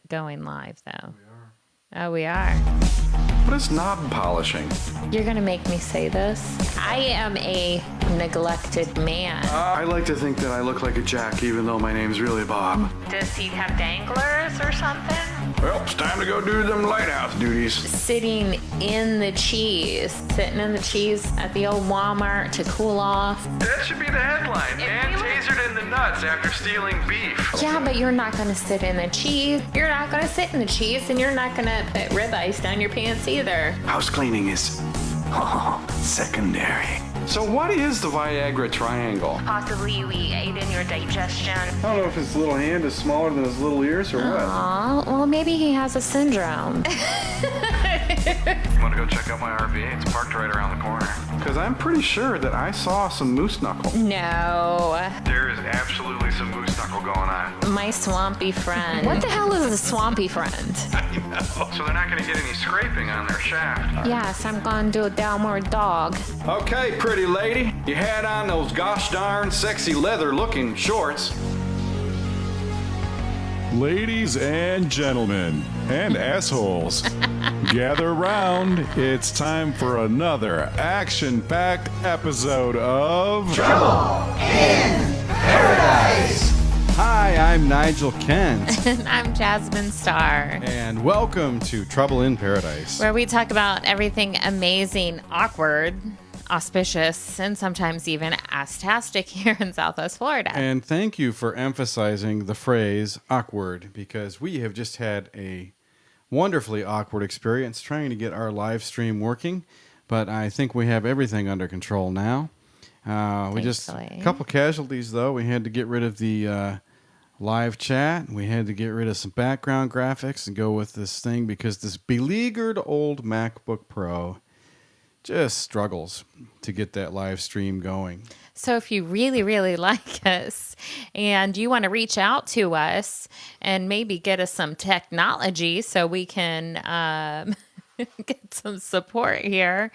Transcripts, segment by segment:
going live, though. We are. Oh, we are. What is knob polishing? You're going to make me say this? I am a neglected man. I like to think that I look like a jack, even though my name's really Bob. Does he have danglers or something? Well, it's time to go do them lighthouse duties. Sitting in the cheese at the old Walmart to cool off. That should be the headline. Man tasered in the nuts after stealing beef. Yeah, but you're not going to sit in the cheese. You're not going to sit in the cheese, and you're not going to put ribeyes down your pants either. House cleaning is secondary. So what is the Viagra triangle? Possibly you aid in your digestion. I don't know if his little hand is smaller than his little ears or what. Aw, well, maybe he has a syndrome. Want to go check out my RV? It's parked right around the corner. Because I'm pretty sure that I saw some moose knuckle. No. There is absolutely some moose knuckle going on. My swampy friend. What the hell is a swampy friend? I know. So they're not going to get any scraping on their shaft. Yes, I'm going to do a downward dog. Okay, pretty lady. You had on those gosh darn sexy leather looking shorts. Ladies and gentlemen, and assholes, gather round. It's time for another action-packed episode of Trouble in Paradise. Hi, I'm Nigel Kent. And I'm Jazmine Starr, And welcome to Trouble in Paradise. where we talk about everything amazing, awkward, auspicious, and sometimes even ass-tastic here in Southwest Florida. And thank you for emphasizing the phrase awkward, because we have just had a wonderfully awkward experience trying to get our live stream working, but I think we have everything under control now. We just Thankfully. a couple casualties though. We had to get rid of the live chat. We had to get rid of some background graphics and go with this thing because this beleaguered old MacBook Pro just struggles to get that live stream going. So if you really, really like us and you want to reach out to us and maybe get us some technology so we can get some support here,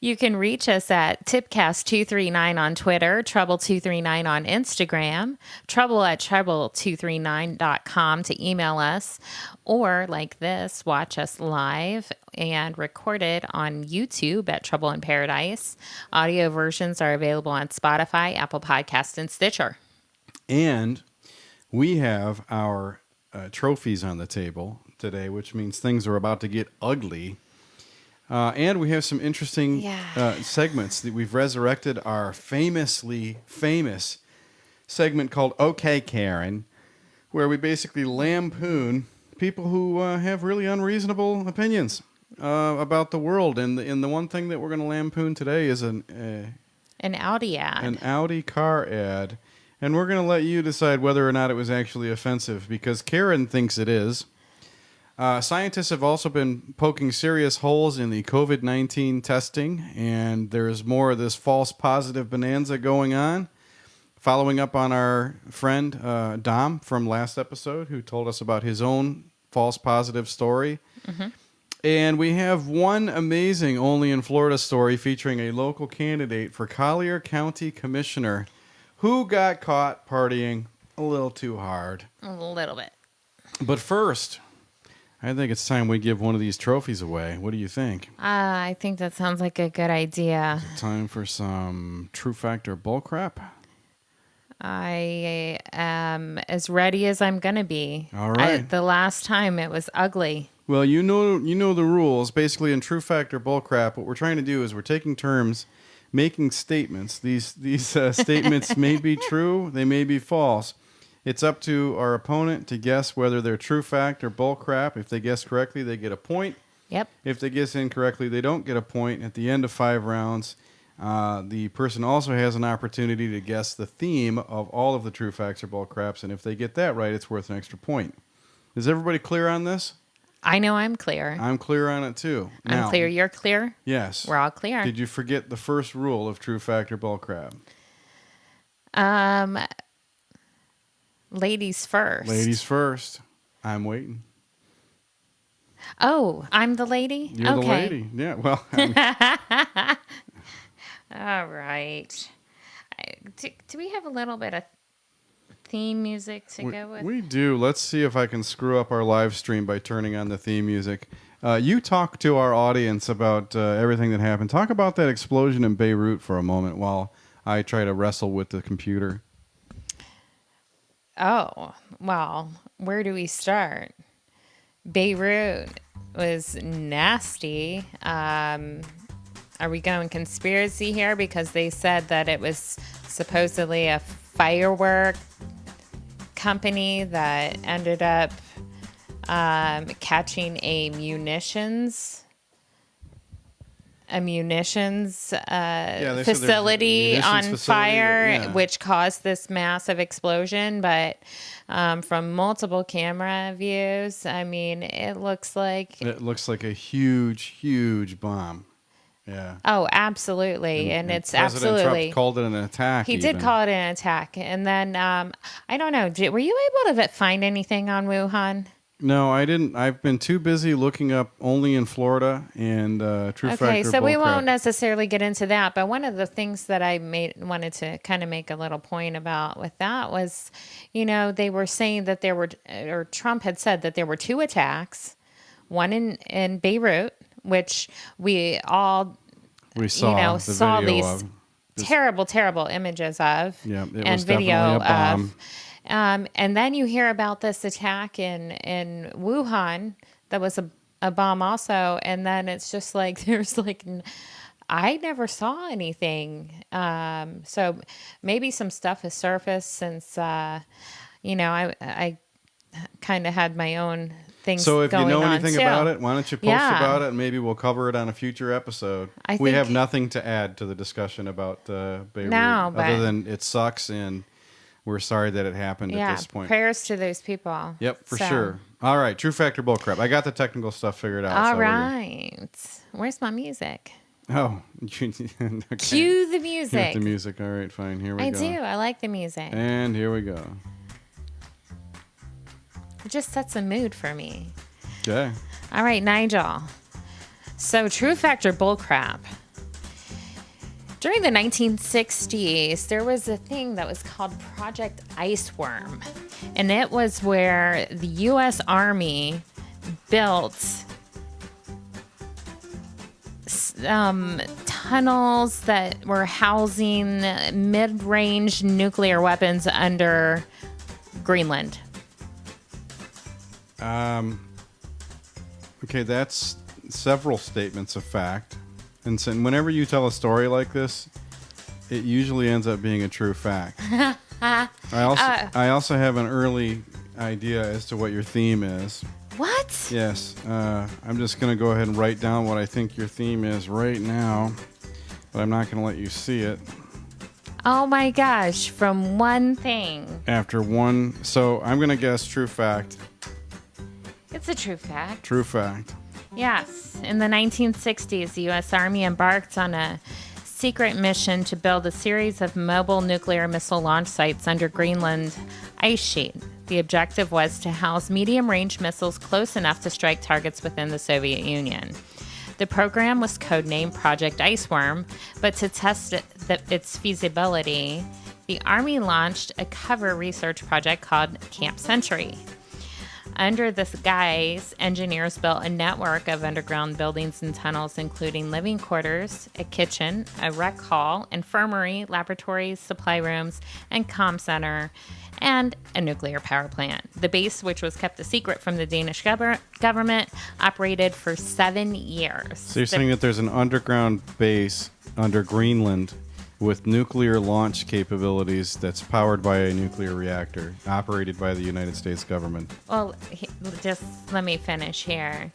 you can reach us at Tipcast239 on Twitter, Trouble239 on Instagram, trouble@trouble239.com to email us, or like this, watch us live and recorded on YouTube at Trouble in Paradise. Audio versions are available on Spotify, Apple Podcasts, and Stitcher. And we have our trophies on the table today, which means things are about to get ugly. And we have some interesting segments that we've resurrected our famously famous segment called OK Karen, where we basically lampoon people who have really unreasonable opinions about the world. And the one thing that we're going to lampoon today is An Audi ad. an Audi car ad. And we're going to let you decide whether or not it was actually offensive, because Karen thinks it is. Scientists have also been poking serious holes in the COVID-19 testing, and there's more of this false positive bonanza going on. Following up on our friend Dom from last episode, who told us about his own false positive story. Mm-hmm. And we have one amazing only in Florida story featuring a local candidate for Collier County Commissioner who got caught partying a little too hard. A little bit. But first, I think it's time we give one of these trophies away. What do you think? I think that sounds like a good idea. Time for some True Factor bullcrap? I am as ready as I'm going to be. All right. The last time it was ugly. Well, you know the rules. Basically, in True Factor bullcrap, what we're trying to do is we're taking terms, making statements. These statements may be true, they may be false. It's up to our opponent to guess whether they're true fact or bullcrap. If they guess correctly, they get a point. Yep. If they guess incorrectly, they don't get a point. At the end of 5 rounds, the person also has an opportunity to guess the theme of all of the true facts or bullcraps, and if they get that right, it's worth an extra point. Is everybody clear on this? I know I'm clear. I'm clear on it too. I'm clear. You're clear? Yes. We're all clear. Did you forget the first rule of True Fact or Bullcrap? Ladies first. Ladies first. I'm waiting. Oh, I'm the lady? You're the lady. Yeah, well. All right. Do we have a little bit of theme music to go with? We do. Let's see if I can screw up our live stream by turning on the theme music. You talk to our audience about everything that happened. Talk about that explosion in Beirut for a moment while I try to wrestle with the computer. Oh, well, where do we start? Beirut was nasty. Are we going conspiracy here? Because they said that it was supposedly a firework company that ended up catching a munitions facility on fire, which caused this massive explosion. But from multiple camera views, I mean, it looks like a huge bomb. Yeah. Oh, absolutely. And it's President absolutely. Trump called it an attack. He did call it an attack. And then I don't know. Were you able to find anything on Wuhan? No, I didn't. I've been too busy looking up only in Florida and True Factor. Okay, so we Bullcrap. won't necessarily get into that. But one of the things that I wanted to kind of make a little point about with that was, they were saying that or Trump had said that there were 2 attacks, one in Beirut, which we all saw these terrible images of, and video a bomb. of. And then you hear about this attack in Wuhan that was a bomb also. And then it's just like, there's like, I never saw anything. So maybe some stuff has surfaced since, I kind of had my own things. So if you know anything too. about it, why don't you post about it? And maybe we'll cover it on a future episode. We have nothing to add to the discussion about Beirut, other than it sucks and we're sorry that it happened at this point. Prayers to those people. Yep, for sure. All right, True Factor Bullcrap. I got the technical stuff figured out. All right. Where's my music? Oh, okay. Cue the music. Cue the music. All right, fine. Here we go. I do. I like the music. And here we go. It just sets a mood for me. Okay. All right, Nigel. So, True Factor Bullcrap. During the 1960s, there was a thing that was called Project Iceworm. And it was where the U.S. Army built tunnels that were housing mid-range nuclear weapons under Greenland. Okay, that's several statements of fact. And so whenever you tell a story like this, it usually ends up being a true fact. I also have an early idea as to what your theme is. What? Yes. I'm just going to go ahead and write down what I think your theme is right now, but I'm not going to let you see it. Oh my gosh, from one thing. After one. So I'm going to guess true fact. It's a true fact. True fact. Yes. In the 1960s, the U.S. Army embarked on a secret mission to build a series of mobile nuclear missile launch sites under Greenland ice sheet. The objective was to house medium-range missiles close enough to strike targets within the Soviet Union. The program was codenamed Project Iceworm, but to test its feasibility, the Army launched a cover research project called Camp Century. Under this guise, engineers built a network of underground buildings and tunnels, including living quarters, a kitchen, a rec hall, infirmary, laboratories, supply rooms, and comm center, and a nuclear power plant. The base, which was kept a secret from the Danish government, operated for 7 years. So you're saying that there's an underground base under Greenland with nuclear launch capabilities that's powered by a nuclear reactor operated by the United States government. Well, just let me finish here.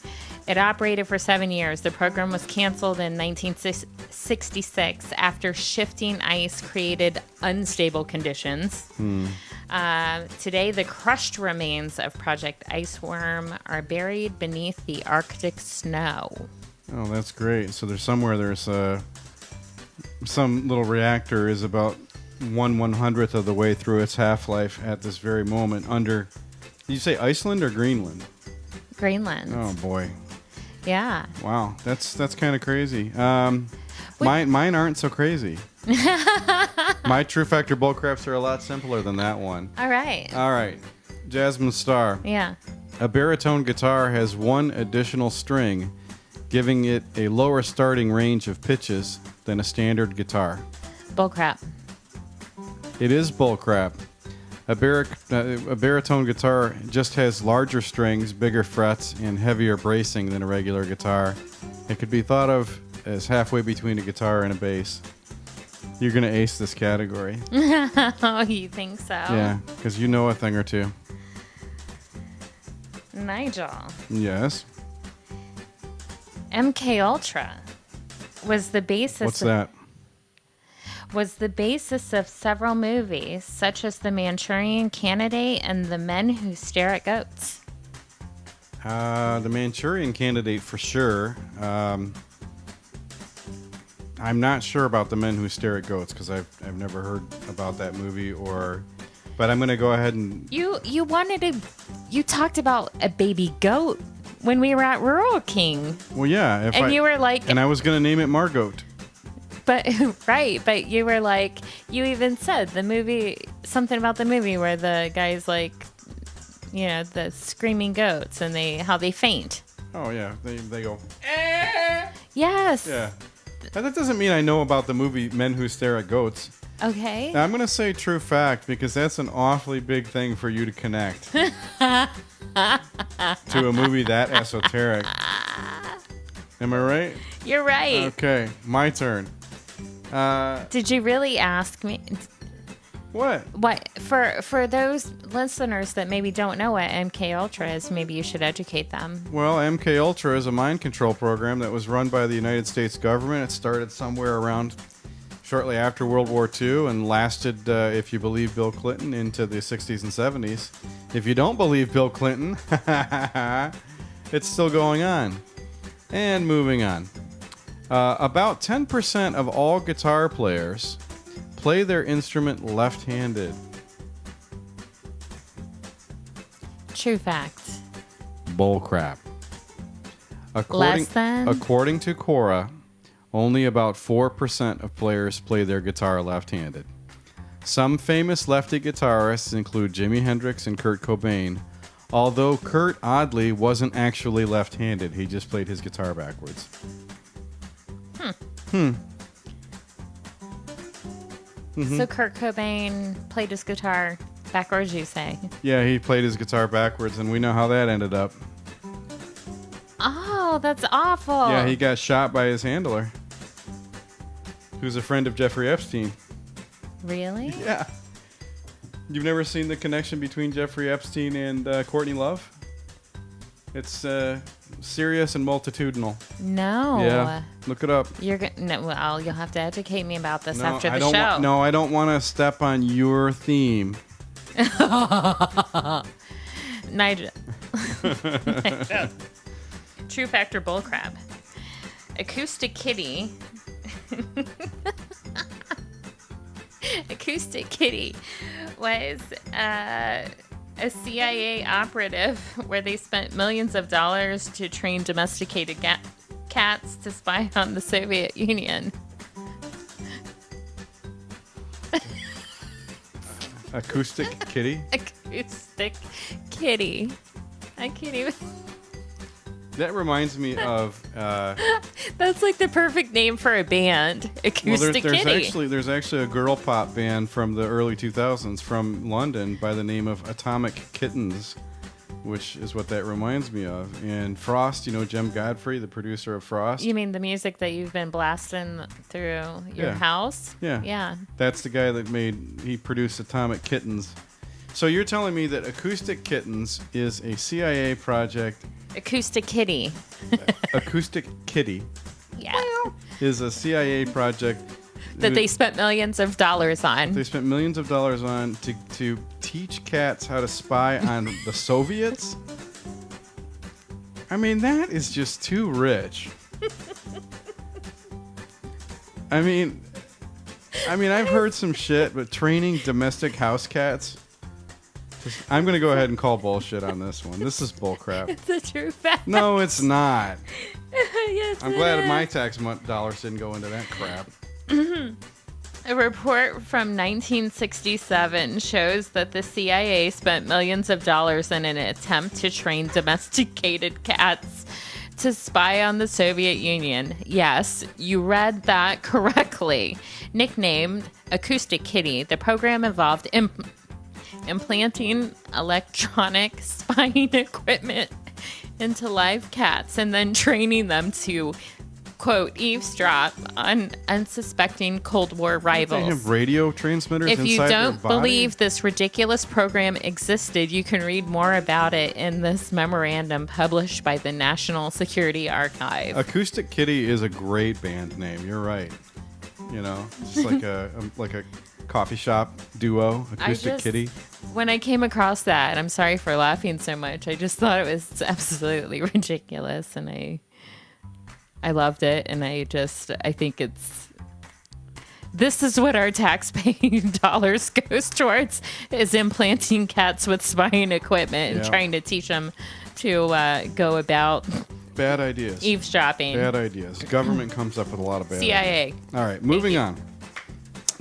It operated for 7 years. The program was canceled in 1966 after shifting ice created unstable conditions. Today, the crushed remains of Project Iceworm are buried beneath the Arctic snow. Oh, that's great. So there's some little reactor is about 1/100th of the way through its half-life at this very moment under, did you say Iceland or Greenland? Greenland. Oh, boy. Yeah. Wow, that's kind of crazy. Mine aren't so crazy. My True Factor bullcraps are a lot simpler than that one. All right. All right. Jazmine Star. Yeah. A baritone guitar has one additional string, giving it a lower starting range of pitches than a standard guitar. Bullcrap. It is bullcrap. A baritone guitar just has larger strings, bigger frets, and heavier bracing than a regular guitar. It could be thought of as halfway between a guitar and a bass. You're going to ace this category. Oh, you think so? Yeah, because you know a thing or two. Nigel. Yes. MK Ultra was the basis. What's that? Was the basis of several movies, such as The Manchurian Candidate and The Men Who Stare at Goats. The Manchurian Candidate for sure. I'm not sure about The Men Who Stare at Goats because I've never heard about that movie but I'm going to go ahead and... You talked about a baby goat when we were at Rural King. Well, yeah. You were like... And I was going to name it Margot. But right, but you were like, you even said the movie, something about the movie where the guy's like, you know, the screaming goats and how they faint. Oh yeah, they go. Yes. Yeah, but that doesn't mean I know about the movie Men Who Stare at Goats. Okay. Now, I'm gonna say true fact because that's an awfully big thing for you to connect to a movie that esoteric. Am I right? You're right. Okay, my turn. Did you really ask me? What? What for those listeners that maybe don't know what MK Ultra is, maybe you should educate them. Well, MK Ultra is a mind control program that was run by the United States government. It started somewhere around shortly after World War II and lasted, if you believe Bill Clinton, into the 60s and 70s. If you don't believe Bill Clinton, it's still going on. And moving on. About 10% of all guitar players play their instrument left-handed. True fact. Bullcrap. Less than? According to Quora, only about 4% of players play their guitar left-handed. Some famous lefty guitarists include Jimi Hendrix and Kurt Cobain, although Kurt, oddly, wasn't actually left-handed. He just played his guitar backwards. So Kurt Cobain played his guitar backwards, you say? Yeah, he played his guitar backwards, and we know how that ended up. Oh, that's awful. Yeah, he got shot by his handler, who's a friend of Jeffrey Epstein. Really? Yeah. You've never seen the connection between Jeffrey Epstein and Courtney Love? It's serious and multitudinal. No. Yeah, look it up. Well, you'll have to educate me about this No, after I the don't show. I don't want to step on your theme. Nigel. True factor bullcrap. Acoustic Kitty. Acoustic Kitty was a CIA operative where they spent millions of dollars to train domesticated cats to spy on the Soviet Union. Acoustic Kitty? Acoustic Kitty. I can't even. That reminds me of... That's like the perfect name for a band. Acoustic Kitty. There's actually a girl pop band from the early 2000s from London by the name of Atomic Kittens, which is what that reminds me of. And Frost, you know Jem Godfrey, the producer of Frost? You mean the music that you've been blasting through your house? Yeah. Yeah. That's the guy that he produced Atomic Kittens. So you're telling me that Acoustic Kittens is a CIA project... Acoustic Kitty. Acoustic Kitty Yeah. is a CIA project That they spent millions of dollars on. They spent millions of dollars on to teach cats how to spy on the Soviets. I mean, that is just too rich. I mean, I've heard some shit, but training domestic house cats. I'm going to go ahead and call bullshit on this one. This is bullcrap. It's a true fact. No, it's not. Yes, I'm glad my tax dollars didn't go into that crap. A report from 1967 shows that the CIA spent millions of dollars in an attempt to train domesticated cats to spy on the Soviet Union. Yes, you read that correctly. Nicknamed Acoustic Kitty, the program involved implanting electronic spying equipment into live cats and then training them to, quote, eavesdrop on unsuspecting Cold War They rivals. have radio transmitters If inside you their don't body? believe this ridiculous program existed, you can read more about it in this memorandum published by the National Security Archive. Acoustic Kitty is a great band name. You're right. You know, it's like a coffee shop duo. Acoustic Kitty. When I came across that, I'm sorry for laughing so much. I just thought it was absolutely ridiculous, and I loved it, and I think this is what our tax-paying dollars goes towards, is implanting cats with spying equipment and Yeah. trying to teach them to go about Bad ideas. eavesdropping. Bad ideas. Government comes up with a lot of bad CIA. ideas. All right, moving on.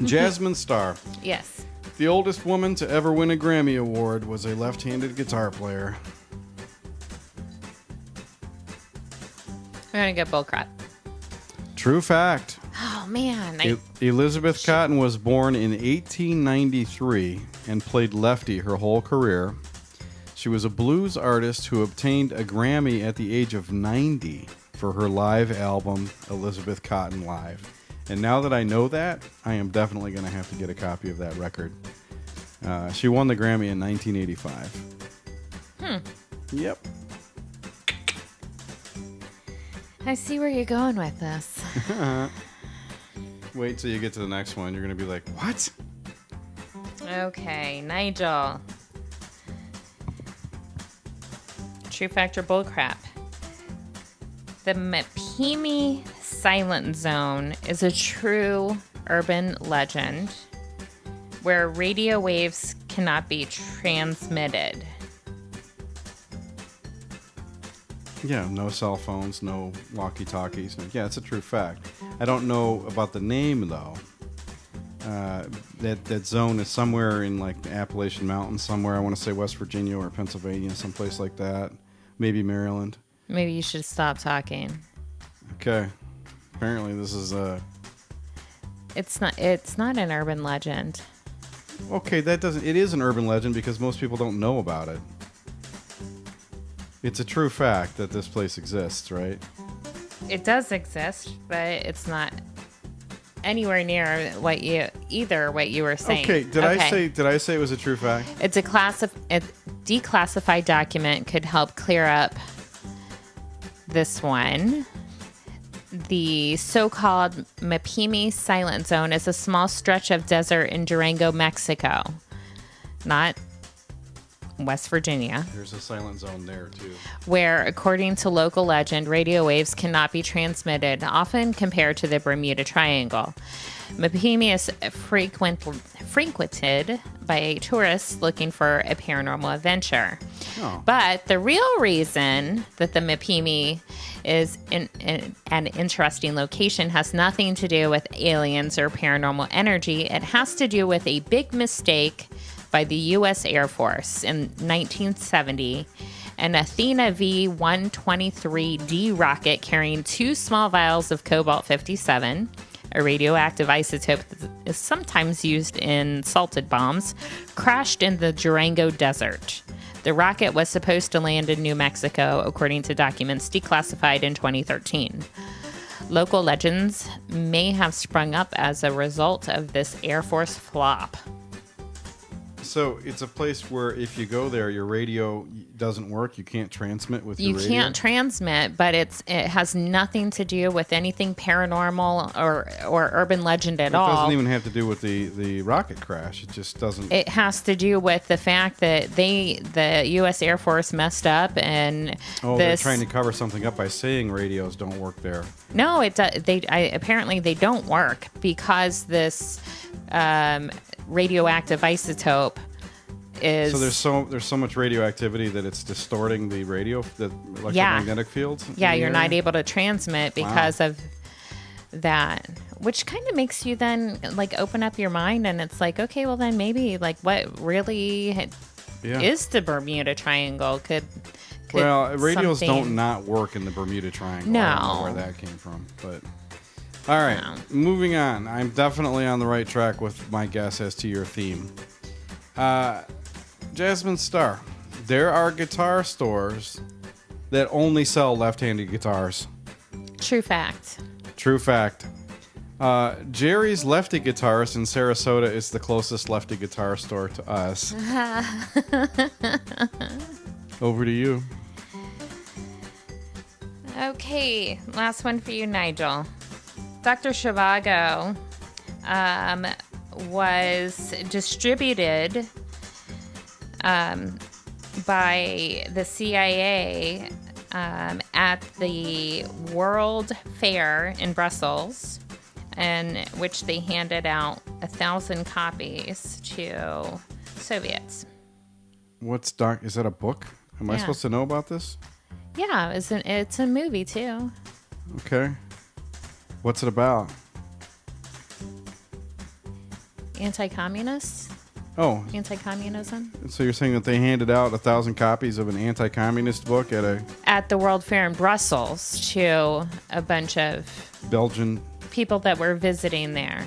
Jazmine Starr. Yes. The oldest woman to ever win a Grammy Award was a left-handed guitar player. We're going to get Bullcrap. True fact. Oh, man. Elizabeth Cotton was born in 1893 and played lefty her whole career. She was a blues artist who obtained a Grammy at the age of 90 for her live album, Elizabeth Cotton Live. And now that I know that, I am definitely going to have to get a copy of that record. She won the Grammy in 1985. Yep. I see where you're going with this. Wait till you get to the next one. You're going to be like, what? Okay, Nigel. True fact or bullcrap? The Mapimi Silent Zone is a true urban legend where radio waves cannot be transmitted. Yeah, no cell phones, no walkie-talkies. Yeah, it's a true fact. I don't know about the name, though. That zone is somewhere in, like, the Appalachian Mountains somewhere. I want to say West Virginia or Pennsylvania, someplace like that. Maybe Maryland. Maybe you should stop talking. Okay. Apparently this is It's not an urban legend. Okay, it is an urban legend because most people don't know about it. It's a true fact that this place exists, right? It does exist, but it's not anywhere near what you were saying. Okay, did I say it was a true fact? It's a declassified document could help clear up this one. The so-called Mapimi Silent Zone is a small stretch of desert in Durango, Mexico, not West Virginia, There's a silent zone there, too. where, according to local legend, radio waves cannot be transmitted, often compared to the Bermuda Triangle. Mapimi is frequented by tourists looking for a paranormal adventure. Oh. But the real reason that the Mapimi is an interesting location has nothing to do with aliens or paranormal energy. It has to do with a big mistake by the U.S. Air Force in 1970. An Athena V-123D rocket carrying 2 small vials of cobalt-57, a radioactive isotope that is sometimes used in salted bombs, crashed in the Durango desert. The rocket was supposed to land in New Mexico, according to documents declassified in 2013. Local legends may have sprung up as a result of this Air Force flop. So it's a place where if you go there, your radio doesn't work. You can't transmit with your radio. You can't transmit, but it has nothing to do with anything paranormal or urban legend at all. It doesn't even have to do with the rocket crash. It just doesn't. It has to do with the fact that the U.S. Air Force messed up and they're trying to cover something up by saying radios don't work there. No, apparently they don't work because this radioactive isotope is. So there's so much radioactivity that it's distorting the electromagnetic fields. Yeah, in the you're area? not able to transmit because of that. which kind of makes you then like open up your mind, and it's like, okay, well then maybe like what really is the Bermuda Triangle? Could well, radios something- don't not work in the Bermuda Triangle. No. I don't know where that came from, but all right, moving on. I'm definitely on the right track with my guess as to your theme. Jazmine Star, there are guitar stores that only sell left-handed guitars. True fact. True fact. Jerry's Lefty Guitars in Sarasota is the closest lefty guitar store to us. Over to you. Okay, last one for you, Nigel. Dr. Zhivago was distributed by the CIA at the World Fair in Brussels, in which they handed out 1,000 copies to Soviets. What's dark? Is that a book? Am I Yeah. supposed to know about this? Yeah, it's a movie too. Okay. What's it about? Anti-communists? Oh, Anti-communism? so you're saying that they handed out 1,000 copies of an anti-communist book at a At the World Fair in Brussels to a bunch of Belgian? people that were visiting there.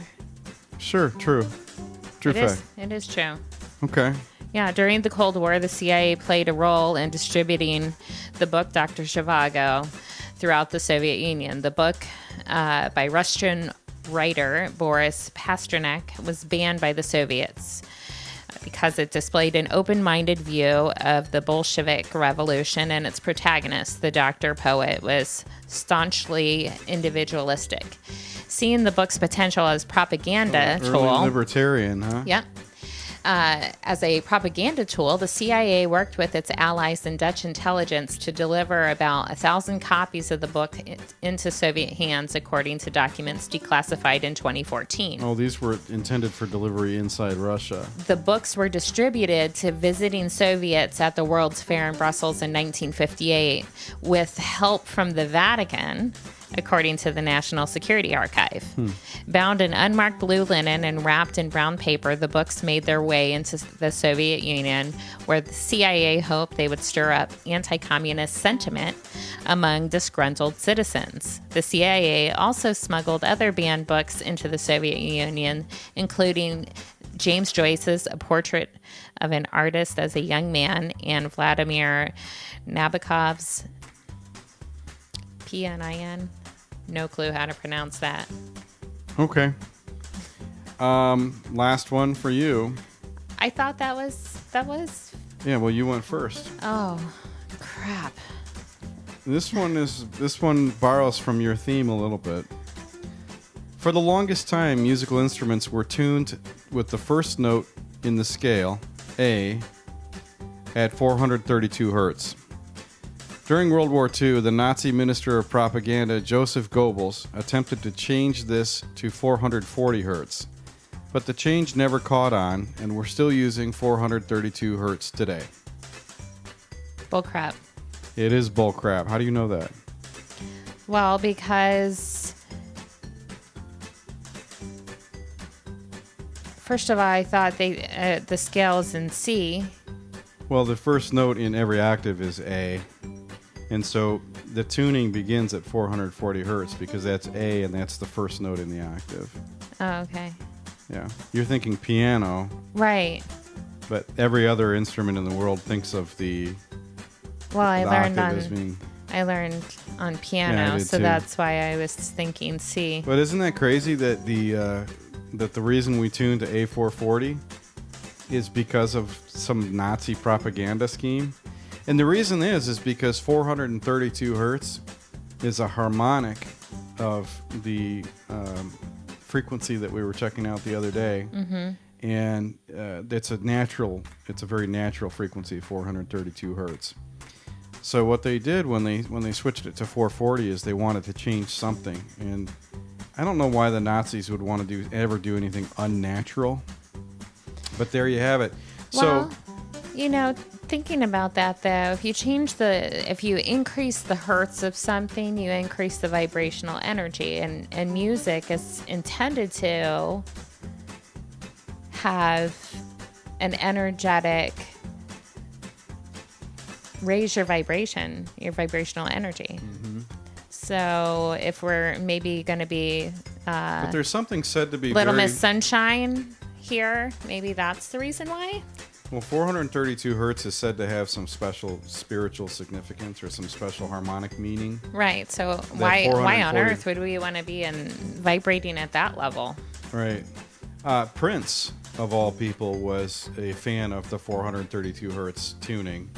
Sure, true. True fact. It is true. Okay. Yeah, during the Cold War, the CIA played a role in distributing the book Dr. Zhivago throughout the Soviet Union. The book by Russian writer Boris Pasternak was banned by the Soviets because it displayed an open-minded view of the Bolshevik Revolution, and its protagonist, the doctor poet, was staunchly individualistic. Seeing the book's potential as propaganda Early tool, libertarian, huh? yep. As a propaganda tool, the CIA worked with its allies in Dutch intelligence to deliver about 1,000 copies of the book into Soviet hands, according to documents declassified in 2014. Oh, these were intended for delivery inside Russia. The books were distributed to visiting Soviets at the World's Fair in Brussels in 1958 with help from the Vatican, according to the National Security Archive. Bound in unmarked blue linen and wrapped in brown paper, the books made their way into the Soviet Union, where the CIA hoped they would stir up anti-communist sentiment among disgruntled citizens. The CIA also smuggled other banned books into the Soviet Union, including James Joyce's A Portrait of an Artist as a Young Man and Vladimir Nabokov's PNIN. No clue how to pronounce that. Okay. Last one for you. I thought that was. Yeah, well, you went first. Oh, crap. This one borrows from your theme a little bit. For the longest time, musical instruments were tuned with the first note in the scale, A, at 432 hertz. During World War II, the Nazi Minister of Propaganda, Joseph Goebbels, attempted to change this to 440 hertz. But the change never caught on, and we're still using 432 hertz today. Bullcrap. It is bullcrap. How do you know that? Well, because first of all, I thought the scale is in C. Well, the first note in every octave is A. And so the tuning begins at 440 hertz because that's A and that's the first note in the octave. Oh, okay. Yeah. You're thinking piano, Right. but every other instrument in the world thinks of the Well, I learned octave as being... on Yeah, piano, I did so too. that's why I was thinking C. But isn't that crazy that the reason we tune to A440 is because of some Nazi propaganda scheme? And the reason is because 432 hertz is a harmonic of the frequency that we were checking out the other day. Mm-hmm. And it's a very natural frequency, 432 hertz. So what they did when they switched it to 440 is they wanted to change something. And I don't know why the Nazis would want to ever do anything unnatural. But there you have it. Well, thinking about that though. If you increase the hertz of something, you increase the vibrational energy, and music is intended to have an energetic, raise your vibrational energy. So if we're maybe going to be But there's something said to be Little very, Miss Sunshine here, maybe that's the reason why. well, 432 hertz is said to have some special spiritual significance or some special harmonic meaning. Right. So why on 440 earth would we want to be vibrating at that level? Right. Prince, of all people, was a fan of the 432 hertz tuning,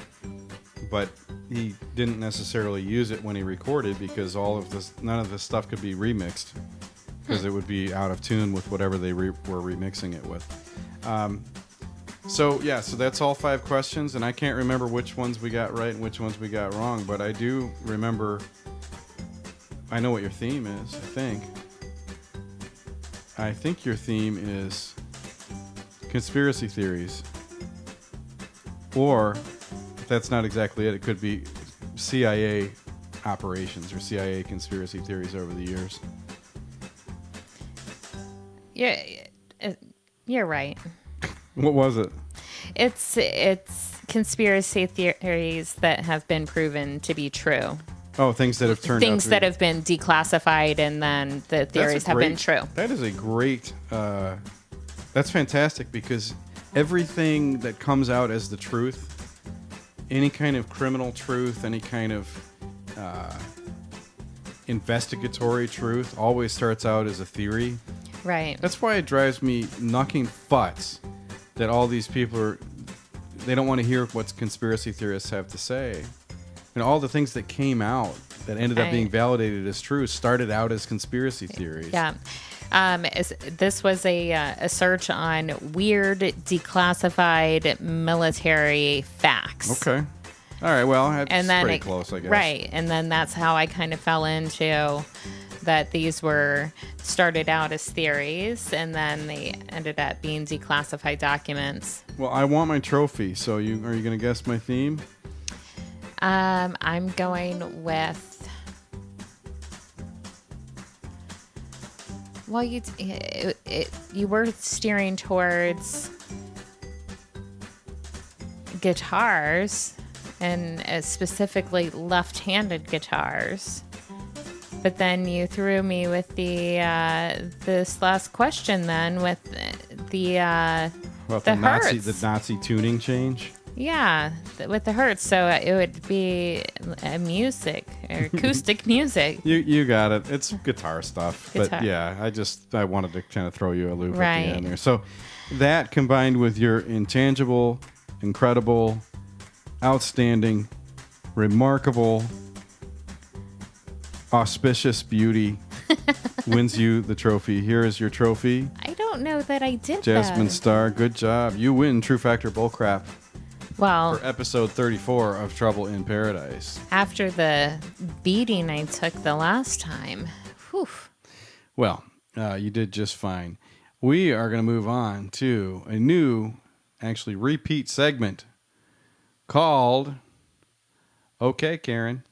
but he didn't necessarily use it when he recorded because none of this stuff could be remixed because it would be out of tune with whatever they were remixing it with. So that's all 5 questions, and I can't remember which ones we got right and which ones we got wrong, but I do remember. I know what your theme is. I think your theme is conspiracy theories, or if that's not exactly it, it could be CIA operations or CIA conspiracy theories over the years. Yeah, you're right. What was it? It's conspiracy theories that have been proven to be true. Oh, things that have turned Things out to that be, have been declassified, and then the theories have been true. That is a great. That's fantastic because everything that comes out as the truth, any kind of criminal truth, any kind of investigatory truth, always starts out as a theory. Right. That's why it drives me knocking futz that all these people they don't want to hear what conspiracy theorists have to say. And all the things that came out that ended up being validated as true started out as conspiracy theories. Yeah. This was a search on weird declassified military facts. Okay. All right. Well, that's then pretty close, I guess. Right. And then that's how I kind of fell into that these started out as theories, and then they ended up being declassified documents. Well, I want my trophy. So are you going to guess my theme? I'm going with. Well, you were steering towards guitars, and specifically left-handed guitars. But then you threw me with this last question. Then with the About the the Nazi tuning change. Yeah, with the hertz. So it would be music or acoustic music. You got it. It's guitar stuff. Guitar. But yeah, I wanted to kind of throw you a loop at Right. the end there. So that combined with your intangible, incredible, outstanding, remarkable, auspicious beauty wins you the trophy. Here is your trophy. I don't know that I did Jazmine that. Star, good job. You win True Factor Bullcrap Well, for episode 34 of Trouble in Paradise. after the beating I took the last time, whew. Well, you did just fine. We are going to move on to a new, actually repeat segment called Okay, Karen.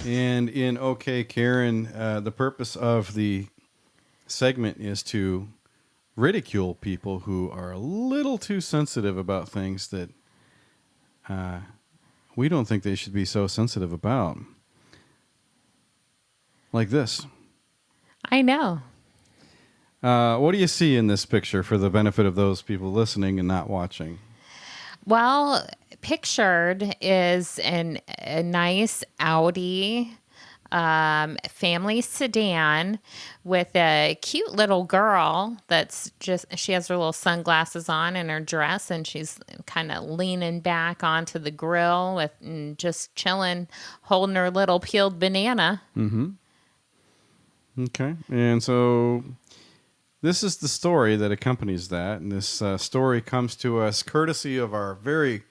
And in Okay, Karen, the purpose of the segment is to ridicule people who are a little too sensitive about things that we don't think they should be so sensitive about. Like this. I know. What do you see in this picture for the benefit of those people listening and not watching? Well, pictured is a nice Audi family sedan with a cute little girl she has her little sunglasses on and her dress, and she's kind of leaning back onto the grill and just chilling, holding her little peeled banana. Mm-hmm. Okay. And so this is the story that accompanies that. And this story comes to us courtesy of our very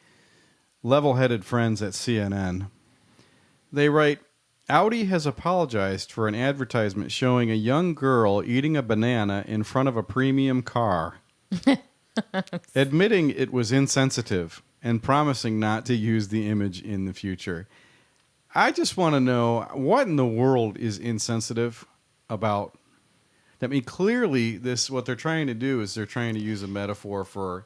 level-headed friends at CNN. They write, Audi has apologized for an advertisement showing a young girl eating a banana in front of a premium car, admitting it was insensitive and promising not to use the image in the future. I just want to know, what in the world is insensitive about? I mean, clearly, what they're trying to do is they're trying to use a metaphor for,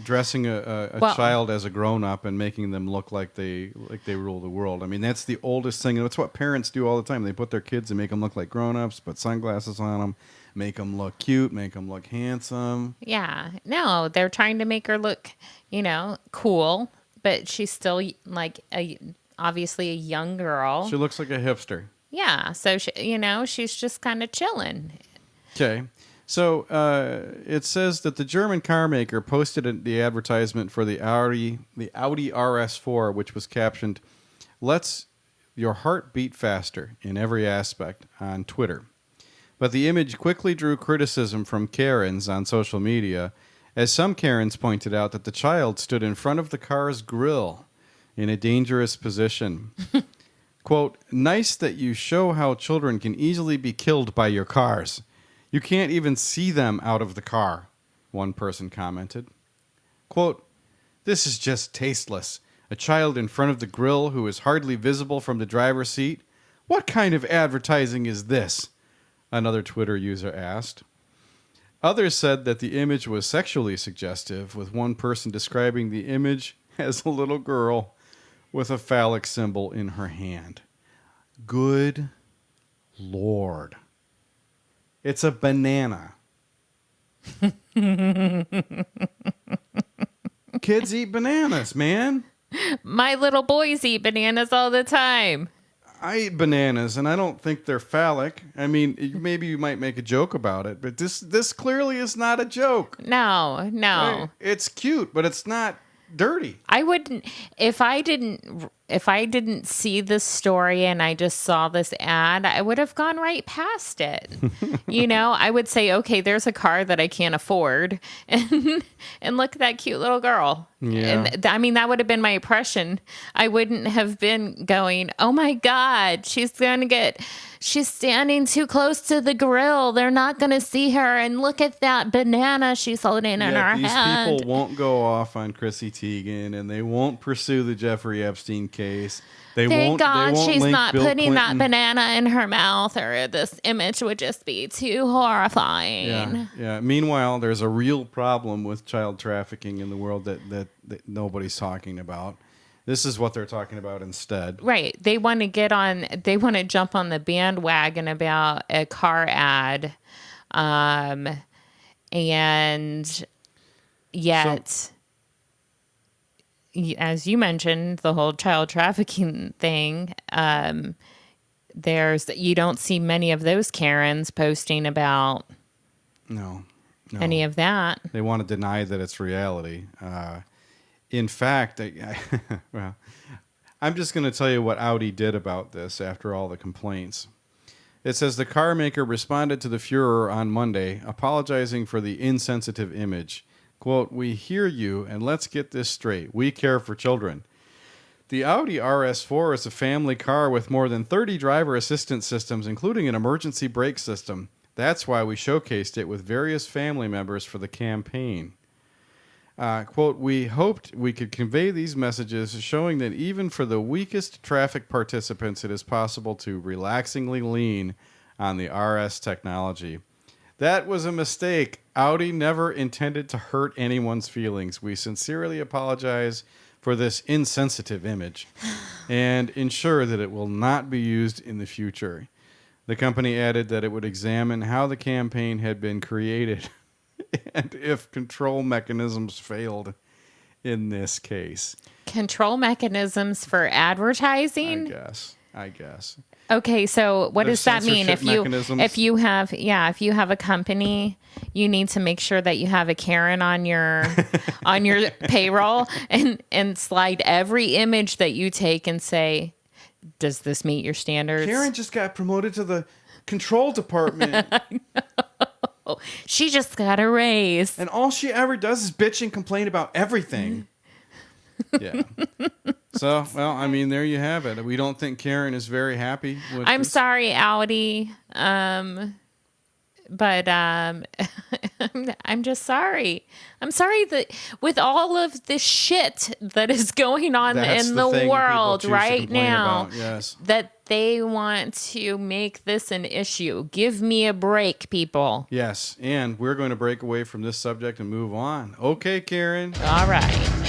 dressing a child as a grown-up and making them look like they rule the world. I mean, that's the oldest thing, and it's what parents do all the time. They put their kids and make them look like grown-ups, put sunglasses on them, make them look cute, make them look handsome. Yeah. No, they're trying to make her look, cool, but she's still like obviously a young girl. She looks like a hipster. Yeah. So, she's just kind of chilling. Okay. So it says that the German car maker posted the advertisement for the Audi RS4, which was captioned, "Let's your heart beat faster in every aspect," on Twitter. But the image quickly drew criticism from Karens on social media, as some Karens pointed out that the child stood in front of the car's grill in a dangerous position. Quote, "Nice that you show how children can easily be killed by your cars. You can't even see them out of the car," one person commented. Quote, "This is just tasteless. A child in front of the grill who is hardly visible from the driver's seat? What kind of advertising is this?" another Twitter user asked. Others said that the image was sexually suggestive, with one person describing the image as a little girl with a phallic symbol in her hand. Good Lord. It's a banana. Kids eat bananas, man. My little boys eat bananas all the time. I eat bananas, and I don't think they're phallic. I mean, maybe you might make a joke about it, but this clearly is not a joke. No. Right? It's cute, but it's not dirty. I wouldn't if I didn't see this story and I just saw this ad, I would have gone right past it. I would say, okay, there's a car that I can't afford, and look at that cute little girl. Yeah. And that would have been my impression. I wouldn't have been going, oh my God, she's standing too close to the grill. They're not going to see her. And look at that banana she's holding in her hand. These people won't go off on Chrissy Teigen, and they won't pursue the Jeffrey Epstein case. Thank God she's link not Bill putting Clinton. that banana in her mouth, or this image would just be too horrifying. Yeah. Meanwhile, there's a real problem with child trafficking in the world that nobody's talking about. This is what they're talking about instead. Right. They want to jump on the bandwagon about a car ad. And yet, as you mentioned, the whole child trafficking thing, you don't see many of those Karens posting about No. any of that. They want to deny that it's reality. In fact, well, I'm just going to tell you what Audi did about this after all the complaints. It says the car maker responded to the furor on Monday, apologizing for the insensitive image. Quote, "We hear you, and let's get this straight. We care for children. The Audi RS4 is a family car with more than 30 driver assistance systems, including an emergency brake system. That's why we showcased it with various family members for the campaign. Quote, "We hoped we could convey these messages, showing that even for the weakest traffic participants, it is possible to relaxingly lean on the RS technology. That was a mistake. Audi never intended to hurt anyone's feelings. We sincerely apologize for this insensitive image and ensure that it will not be used in the future." The company added that it would examine how the campaign had been created and if control mechanisms failed in this case. Control mechanisms for advertising? I guess. Okay, so what There's does that mean? censorship mechanisms. If you have a company, you need to make sure that you have a Karen on your payroll and slide every image that you take and say, does this meet your standards? Karen just got promoted to the control department. She just got a raise. And all she ever does is bitch and complain about everything. Yeah. So, well, I mean, there you have it. We don't think Karen is very happy with I'm this. sorry, Audi. But I'm just sorry. I'm sorry that with all of the shit that is going on That's in the the thing people world choose to right complain now, about, yes. that they want to make this an issue. Give me a break, people. Yes, and we're going to break away from this subject and move on. Okay, Karen. All right.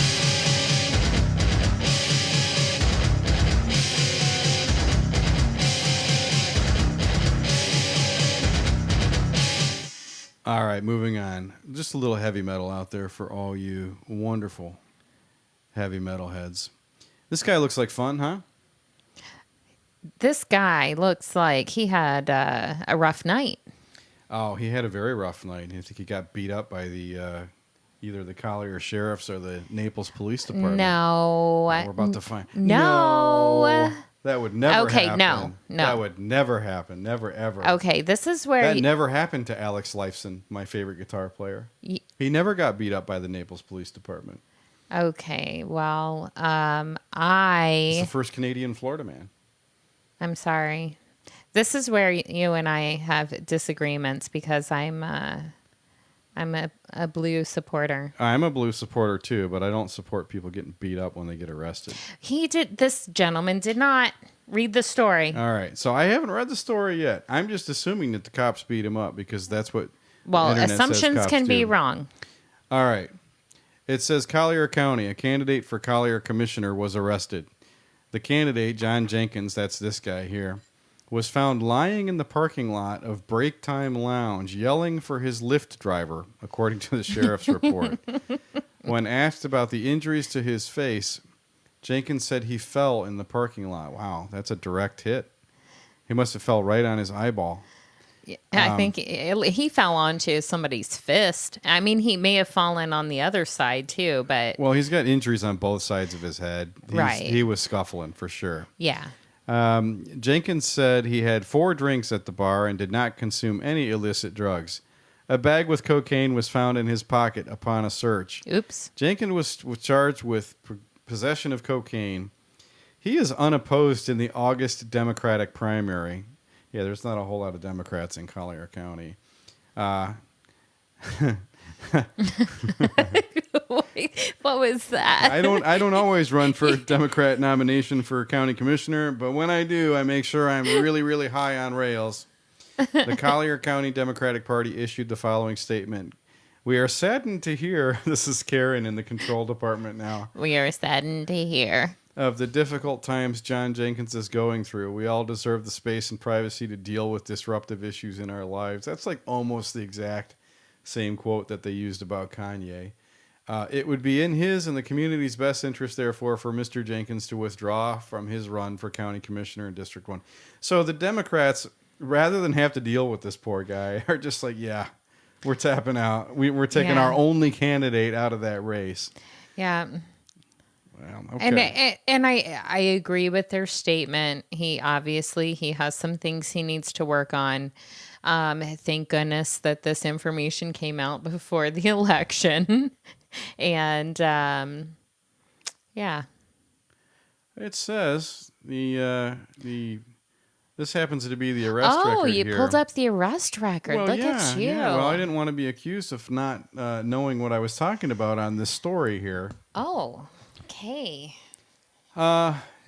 All right, moving on. Just a little heavy metal out there for all you wonderful heavy metal heads. This guy looks like fun, huh? This guy looks like he had a rough night. Oh, he had a very rough night. I think he got beat up by the either the Collier Sheriffs or the Naples Police Department. No. We're about to find. No. That would never Okay, happen. no. That would never happen. Never, ever. Okay, this is where That never happened to Alex Lifeson, my favorite guitar player. He never got beat up by the Naples Police Department. Okay, well, He's the first Canadian Florida man. I'm sorry. This is where you and I have disagreements because I'm a blue supporter. I'm a blue supporter too, but I don't support people getting beat up when they get arrested. This gentleman did not read the story. All right, so I haven't read the story yet. I'm just assuming that the cops beat him up because that's what. Well, the internet says assumptions cops can be do. wrong. All right. It says Collier County, a candidate for Collier Commissioner, was arrested. The candidate, John Jenkins, that's this guy here, was found lying in the parking lot of Break Time Lounge, yelling for his Lyft driver, according to the sheriff's report. When asked about the injuries to his face, Jenkins said he fell in the parking lot. Wow, that's a direct hit. He must have fell right on his eyeball. I think he fell onto somebody's fist. I mean, he may have fallen on the other side too, but Well, he's got injuries on both sides of his head. Right. He was scuffling for sure. yeah. Jenkins said he had 4 drinks at the bar and did not consume any illicit drugs. A bag with cocaine was found in his pocket upon a search. Oops. Jenkins was charged with possession of cocaine. He is unopposed in the August Democratic primary. Yeah, there's not a whole lot of Democrats in Collier County. Wait, what was that? I don't always run for Democrat nomination for county commissioner, but when I do, I make sure I'm really, really high on rails. The Collier County Democratic Party issued the following statement. We are saddened to hear, this is Karen in the control department now, We are saddened to hear. of the difficult times John Jenkins is going through. We all deserve the space and privacy to deal with disruptive issues in our lives. That's like almost the exact same quote that they used about Kanye. It would be in his and the community's best interest, therefore, for Mr. Jenkins to withdraw from his run for county commissioner in District 1. So the Democrats, rather than have to deal with this poor guy, are just like, yeah, we're tapping out. We're taking Yeah. our only candidate out of that race. Yeah. Well, okay. And I agree with their statement. He has some things he needs to work on. Thank goodness that this information came out before the election. And yeah. It says this happens to be the arrest record Oh, you here. pulled up the arrest record. Well, Look yeah, at you. Yeah. Well, I didn't want to be accused of not knowing what I was talking about on this story here. Oh, okay.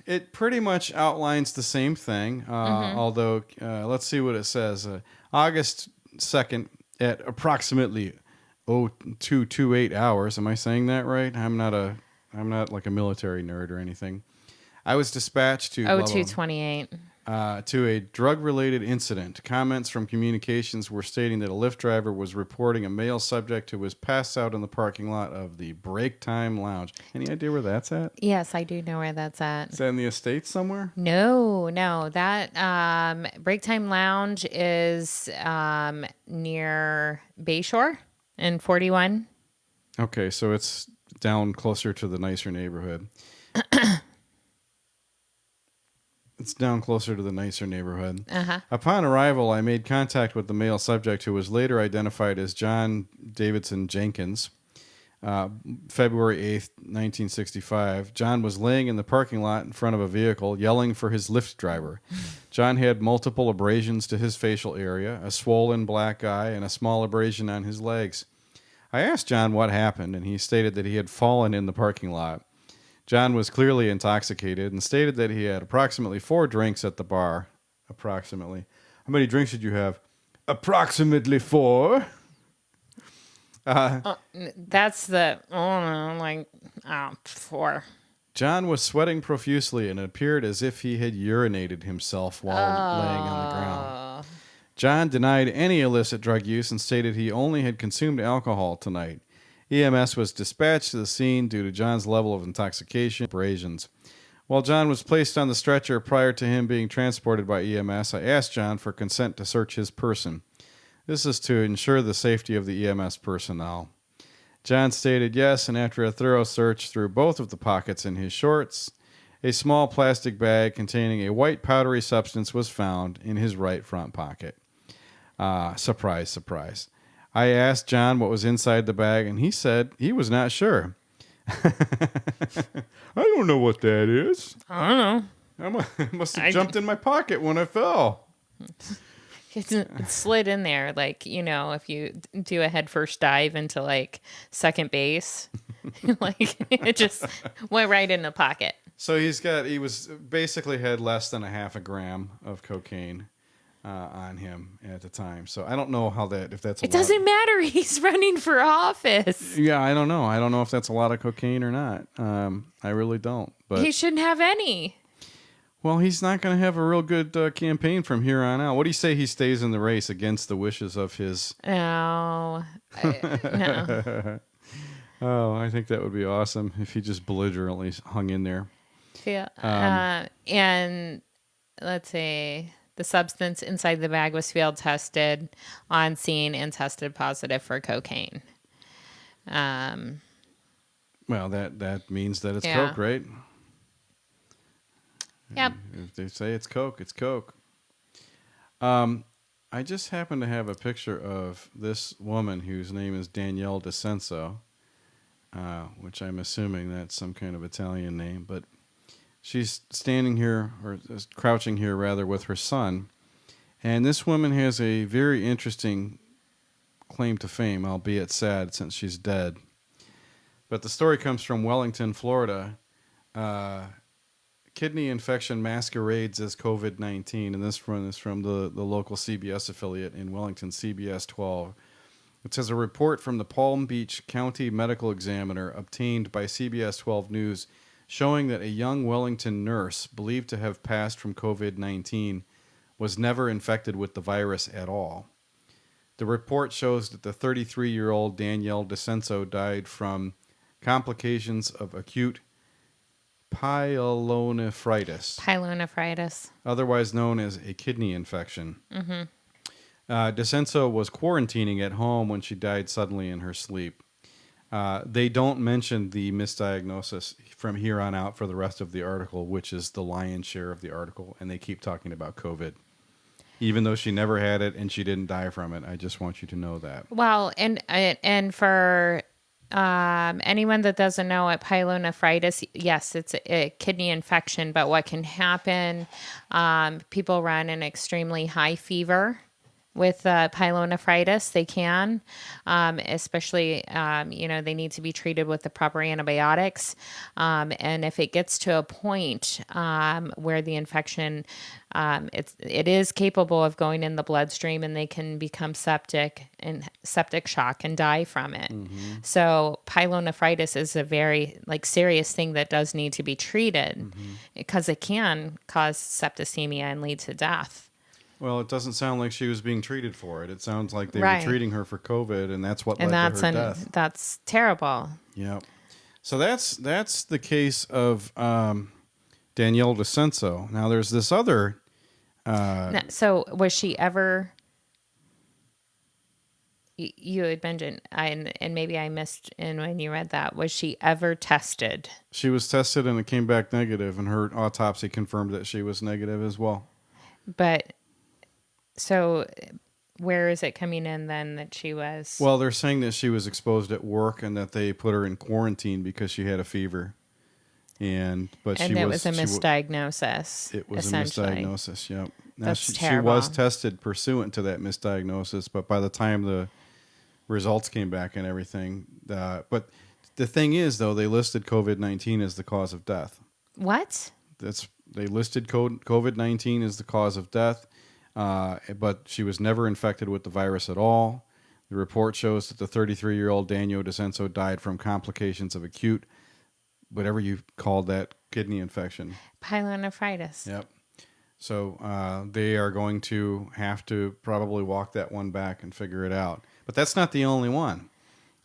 It pretty much outlines the same thing, although let's see what it says. August 2nd at approximately 0228 hours. Am I saying that right? I'm not like a military nerd or anything. I was dispatched to 0228. to a drug-related incident. Comments from communications were stating that a Lyft driver was reporting a male subject who was passed out in the parking lot of the Break Time Lounge. Any idea where that's at? Yes, I do know where that's at. Is that in the Estates somewhere? No. That Break Time Lounge is near Bayshore in 41. Okay, so it's down closer to the nicer neighborhood. It's down closer to the nicer neighborhood. Upon arrival, I made contact with the male subject who was later identified as John Davidson Jenkins. February 8th, 1965. John was laying in the parking lot in front of a vehicle, yelling for his Lyft driver. John had multiple abrasions to his facial area, a swollen black eye, and a small abrasion on his legs. I asked John what happened, and he stated that he had fallen in the parking lot. John was clearly intoxicated and stated that he had approximately 4 drinks at the bar. Approximately. How many drinks did you have? Approximately 4. That's the, 4. John was sweating profusely and it appeared as if he had urinated himself while laying on the ground. John denied any illicit drug use and stated he only had consumed alcohol tonight. EMS was dispatched to the scene due to John's level of intoxication and abrasions. While John was placed on the stretcher prior to him being transported by EMS, I asked John for consent to search his person. This is to ensure the safety of the EMS personnel. John stated yes, and after a thorough search through both of the pockets in his shorts, a small plastic bag containing a white powdery substance was found in his right front pocket. Surprise, surprise. I asked John what was inside the bag, and he said he was not sure. I don't know what that is. I don't know. I must have jumped in my pocket when I fell. It slid in there, like, if you do a headfirst dive into like second base, like it just went right in the pocket. So he was basically had less than a half a gram of cocaine on him at the time. So I don't know if that's a lot. It doesn't matter. He's running for office. Yeah, I don't know. I don't know if that's a lot of cocaine or not. I really don't. But he shouldn't have any. Well, he's not going to have a real good campaign from here on out. What do you say he stays in the race against the wishes of his... No. No. Oh, I think that would be awesome if he just belligerently hung in there. Yeah. And let's see. The substance inside the bag was field tested on scene and tested positive for cocaine. Well, that means that it's Yeah. coke, right? Yep. If they say it's coke, it's coke. I just happen to have a picture of this woman whose name is Danielle DeCenso, which I'm assuming that's some kind of Italian name, but she's standing here, or crouching here rather, with her son. And this woman has a very interesting claim to fame, albeit sad since she's dead. But the story comes from Wellington, Florida. Kidney infection masquerades as COVID-19, and this one is from the local CBS affiliate in Wellington, CBS 12. It says a report from the Palm Beach County Medical Examiner obtained by CBS 12 News showing that a young Wellington nurse believed to have passed from COVID-19 was never infected with the virus at all. The report shows that the 33-year-old Danielle DeCenso died from complications of acute Pyelonephritis. Otherwise known as a kidney infection. Mm-hmm. DeCenso was quarantining at home when she died suddenly in her sleep. They don't mention the misdiagnosis from here on out for the rest of the article, which is the lion's share of the article, and they keep talking about COVID. Even though she never had it and she didn't die from it, I just want you to know that. Well, and for anyone that doesn't know what pyelonephritis, yes, it's a kidney infection, but what can happen, people run an extremely high fever with pyelonephritis. They can, especially, they need to be treated with the proper antibiotics. And if it gets to a point where the infection, it is capable of going in the bloodstream, and they can become septic shock and die from it. Mm-hmm. So pyelonephritis is a very serious thing that does need to be treated, because it can cause septicemia and lead to death. Well, it doesn't sound like she was being treated for it. It sounds like they were treating her for COVID, and that's what led to her death. That's terrible. Yeah. So that's the case of Danielle DeCenso. Now, there's this other... so was she ever... You had mentioned, and maybe I missed in when you read that, was she ever tested? She was tested, and it came back negative, and her autopsy confirmed that she was negative as well. But... So where is it coming in then that she was? Well, they're saying that she was exposed at work and that they put her in quarantine because she had a fever. And it was a misdiagnosis. It was a misdiagnosis, yep. Now, That's she terrible. was tested pursuant to that misdiagnosis, but by the time the results came back and everything, but the thing is, though, they listed COVID-19 as the cause of death. What? They listed COVID-19 as the cause of death, but she was never infected with the virus at all. The report shows that the 33-year-old Daniel DeCenso died from complications of acute, whatever you called that, kidney infection. Pyelonephritis. Yep. So they are going to have to probably walk that one back and figure it out. But that's not the only one.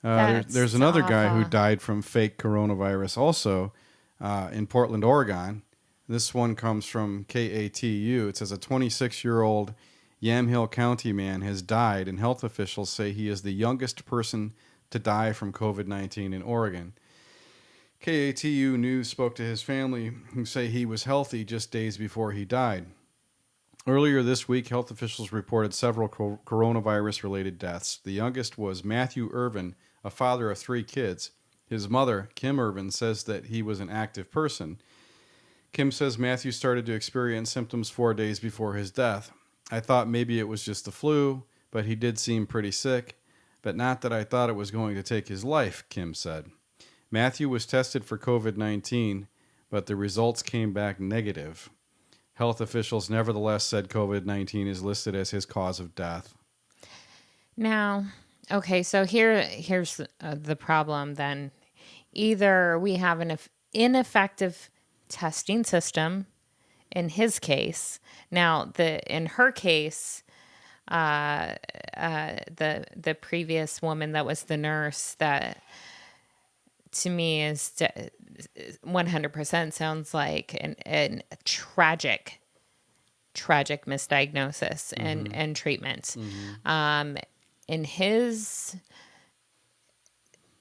There's another guy who died from fake coronavirus also in Portland, Oregon. This one comes from KATU. It says a 26-year-old Yamhill County man has died, and health officials say he is the youngest person to die from COVID-19 in Oregon. KATU News spoke to his family, who say he was healthy just days before he died. Earlier this week, health officials reported several coronavirus-related deaths. The youngest was Matthew Irvin, a father of 3 kids. His mother, Kim Irvin, says that he was an active person. Kim says Matthew started to experience symptoms 4 days before his death. I thought maybe it was just the flu, but he did seem pretty sick, but not that I thought it was going to take his life, Kim said. Matthew was tested for COVID-19, but the results came back negative. Health officials nevertheless said COVID-19 is listed as his cause of death. Now, okay, so here's the problem then. Either we have an ineffective testing system in his case. Now, in her case, the previous woman that was the nurse, that to me is 100% sounds like a tragic misdiagnosis and treatment. In his,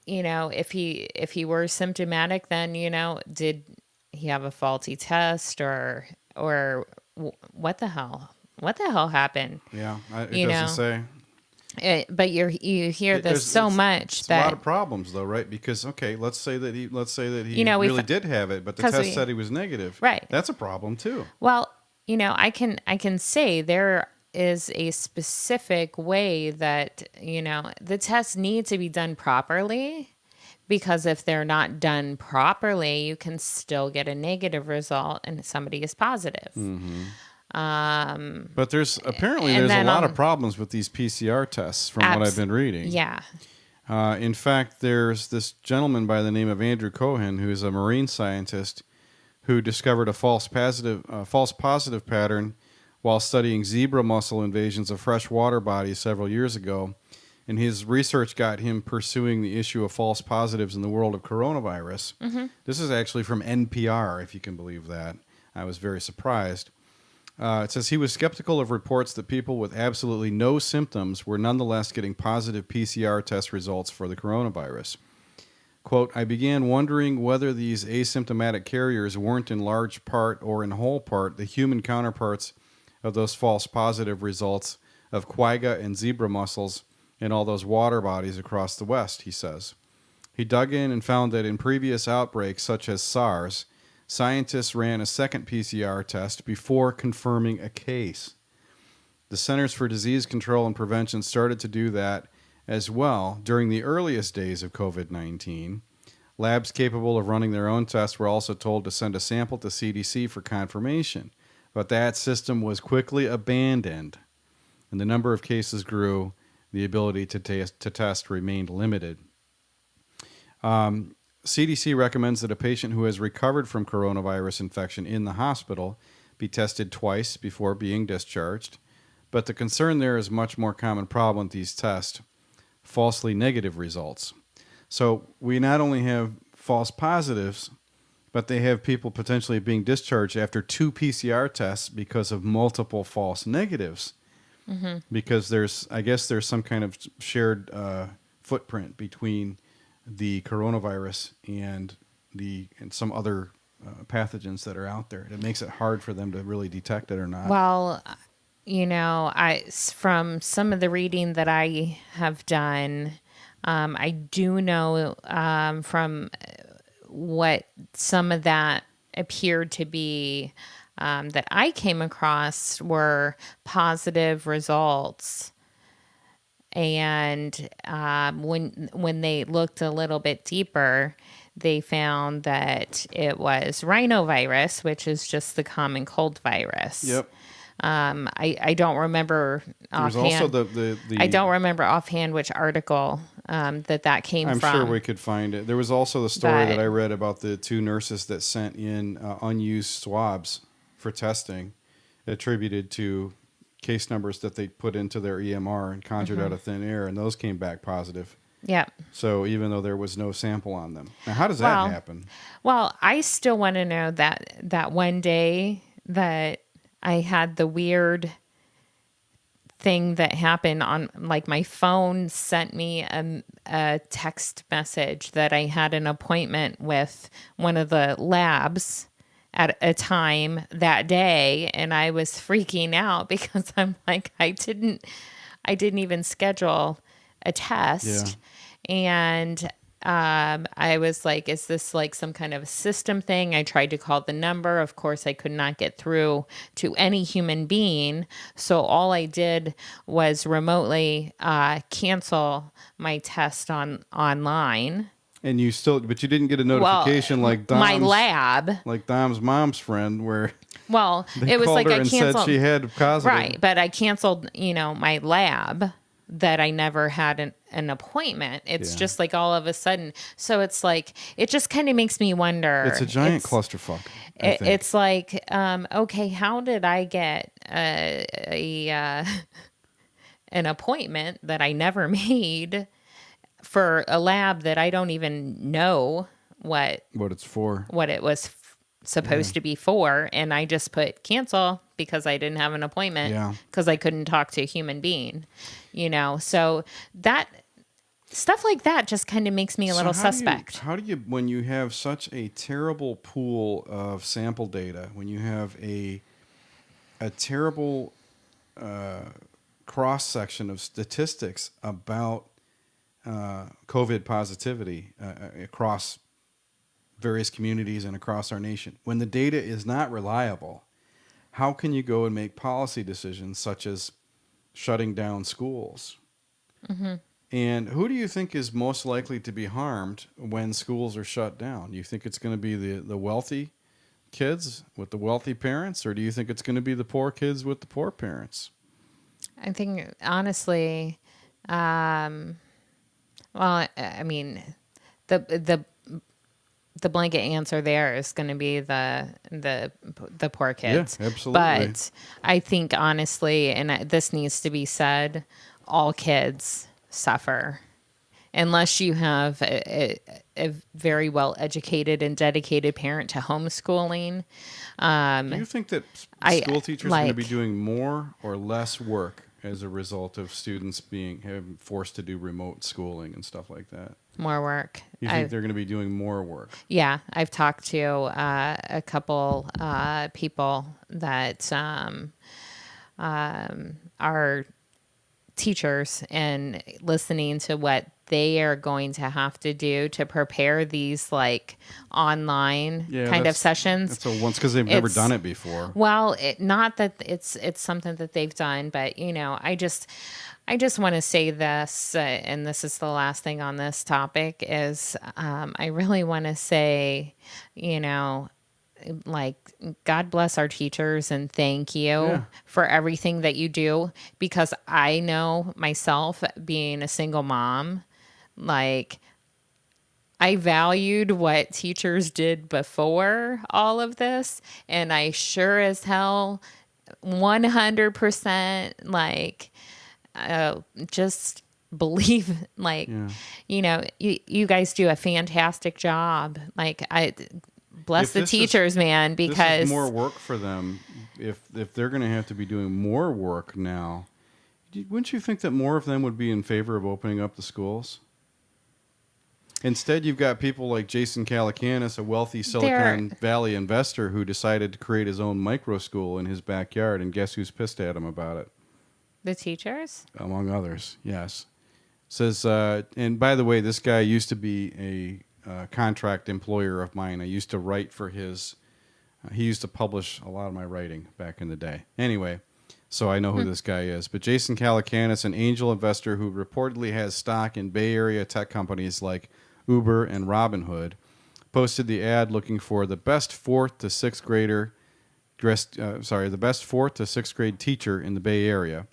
if he were symptomatic, then, did he have a faulty test or what the hell happened? Yeah, it doesn't say. But you hear this so much it's that a lot of problems, though, right? Because let's say that he really did have it, but the test said he was negative. Right. That's a problem too. Well, I can say there is a specific way that the tests need to be done properly, because if they're not done properly, you can still get a negative result and somebody is positive. But there's a lot of problems with these PCR tests from what I've been reading. Yeah. In fact, there's this gentleman by the name of Andrew Cohen, who's a marine scientist, who discovered a false positive pattern while studying zebra mussel invasions of freshwater bodies several years ago. And his research got him pursuing the issue of false positives in the world of coronavirus. This is actually from NPR, if you can believe that. I was very surprised. It says he was skeptical of reports that people with absolutely no symptoms were nonetheless getting positive PCR test results for the coronavirus. Quote, I began wondering whether these asymptomatic carriers weren't in large part or in whole part the human counterparts of those false positive results of quagga and zebra mussels in all those water bodies across the West, he says. He dug in and found that in previous outbreaks, such as SARS, scientists ran a second PCR test before confirming a case. The Centers for Disease Control and Prevention started to do that as well during the earliest days of COVID-19. Labs capable of running their own tests were also told to send a sample to CDC for confirmation, but that system was quickly abandoned, and the number of cases grew. The ability to test remained limited. CDC recommends that a patient who has recovered from coronavirus infection in the hospital be tested twice before being discharged. But the concern there is a much more common problem with these tests, falsely negative results. So we not only have false positives, but they have people potentially being discharged after 2 PCR tests because of multiple false negatives. Because there's some kind of shared footprint between the coronavirus and some other pathogens that are out there. It makes it hard for them to really detect it or not. Well, from some of the reading that I have done, I do know from what some of that appeared to be that I came across were positive results. And when they looked a little bit deeper, they found that it was rhinovirus, which is just the common cold virus. Yep. I don't remember There's offhand. also the I don't remember offhand which article that came I'm from. sure we could find it. There was also the story But- that I read about the 2 nurses that sent in unused swabs for testing, attributed to case numbers that they put into their EMR and conjured out of thin air, and those came back positive. Yep. So even though there was no sample on them. Now, how does Well, that happen? Well, I still want to know that one day that I had the weird thing that happened on, like, my phone sent me a text message that I had an appointment with one of the labs at a time that day, and I was freaking out because I'm like, I didn't even schedule a test. And I was like, is this like some kind of a system thing? I tried to call the number. Of course, I could not get through to any human being. So all I did was remotely cancel my test online. And you still, but you didn't get a notification like Dom's, my lab. like Dom's mom's friend, where Well, they it was called like her I and canceled. said she had positive. Right, but I canceled, my lab that I never had an appointment. It's Yeah. just like all of a sudden. So it's like, it just kind of makes me wonder. It's a giant clusterfuck. I think. It's like, okay, how did I get an appointment that I never made for a lab that I don't even know what What it's for. it was supposed to be for, and I just put cancel because I didn't have an appointment because I couldn't talk to a human being, so that stuff like that just kind of makes me a little suspect. How do you, when you have such a terrible pool of sample data, when you have a terrible cross section of statistics about COVID positivity across various communities and across our nation, when the data is not reliable, how can you go and make policy decisions such as shutting down schools? Mm-hmm. And who do you think is most likely to be harmed when schools are shut down? Do you think it's going to be the wealthy kids with the wealthy parents, or do you think it's going to be the poor kids with the poor parents? I think, honestly, well, I mean, the blanket answer there is going to be the poor kids. Yeah, absolutely. But I think, honestly, and this needs to be said, all kids suffer unless you have a very well educated and dedicated parent to homeschooling. Do you think that school teachers are going to be doing more or less work as a result of students being forced to do remote schooling and stuff like that? More work. You think they're going to be doing more work? Yeah, I've talked to a couple people that are teachers, and listening to what they are going to have to do to prepare these like online kind of sessions. That's a once, because they've never done it before. Well, not that it's something that they've done, but I just want to say this, and this is the last thing on this topic, is I really want to say, like, God bless our teachers and thank you for everything that you do, because I know myself, being a single mom, like, I valued what teachers did before all of this, and I sure as hell 100% like just believe, like, you guys do a fantastic job. Like, I bless the teachers, man, because this is more work for them. If they're going to have to be doing more work now, wouldn't you think that more of them would be in favor of opening up the schools? Instead, you've got people like Jason Calacanis, a wealthy Silicon Valley investor who decided to create his own micro school in his backyard, and guess who's pissed at him about it? The teachers? Among others, yes. Says, and by the way, this guy used to be a contract employer of mine. I used to write for his, he used to publish a lot of my writing back in the day. Anyway, so I know who this guy is. But Jason Calacanis, an angel investor who reportedly has stock in Bay Area tech companies like Uber and Robinhood, posted the ad looking for the best fourth to sixth grade teacher in the Bay Area,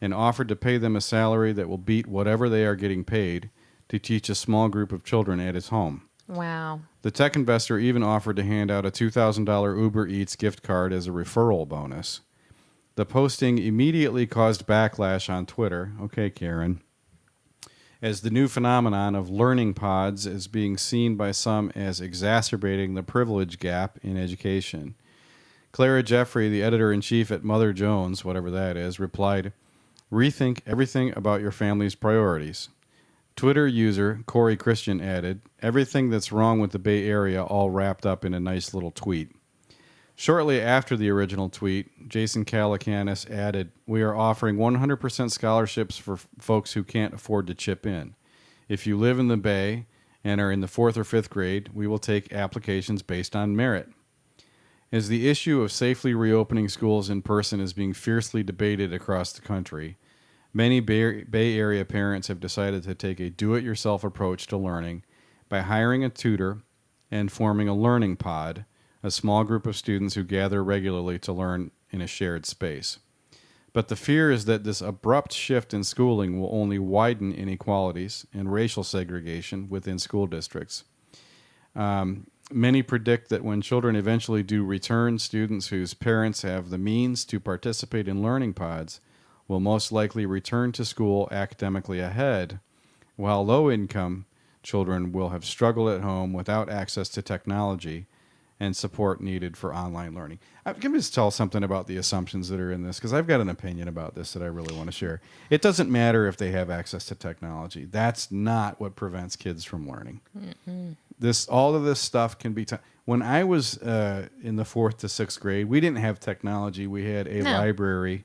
and offered to pay them a salary that will beat whatever they are getting paid to teach a small group of children at his home. Wow. The tech investor even offered to hand out a $2,000 Uber Eats gift card as a referral bonus. The posting immediately caused backlash on Twitter. Okay, Karen. As the new phenomenon of learning pods is being seen by some as exacerbating the privilege gap in education. Clara Jeffrey, the editor-in-chief at Mother Jones, whatever that is, replied, "Rethink everything about your family's priorities." Twitter user Corey Christian added, "Everything that's wrong with the Bay Area all wrapped up in a nice little tweet." Shortly after the original tweet, Jason Calacanis added, "We are offering 100% scholarships for folks who can't afford to chip in. If you live in the Bay and are in the 4th or 5th grade, we will take applications based on merit." As the issue of safely reopening schools in person is being fiercely debated across the country, many Bay Area parents have decided to take a do-it-yourself approach to learning by hiring a tutor and forming a learning pod, a small group of students who gather regularly to learn in a shared space. But the fear is that this abrupt shift in schooling will only widen inequalities and racial segregation within school districts. Many predict that when children eventually do return, students whose parents have the means to participate in learning pods will most likely return to school academically ahead, while low-income children will have struggled at home without access to technology and support needed for online learning. I'm going to just tell something about the assumptions that are in this, because I've got an opinion about this that I really want to share. It doesn't matter if they have access to technology. That's not what prevents kids from learning. All of this stuff can be... When I was in the 4th to 6th grade, we didn't have technology. We had a library,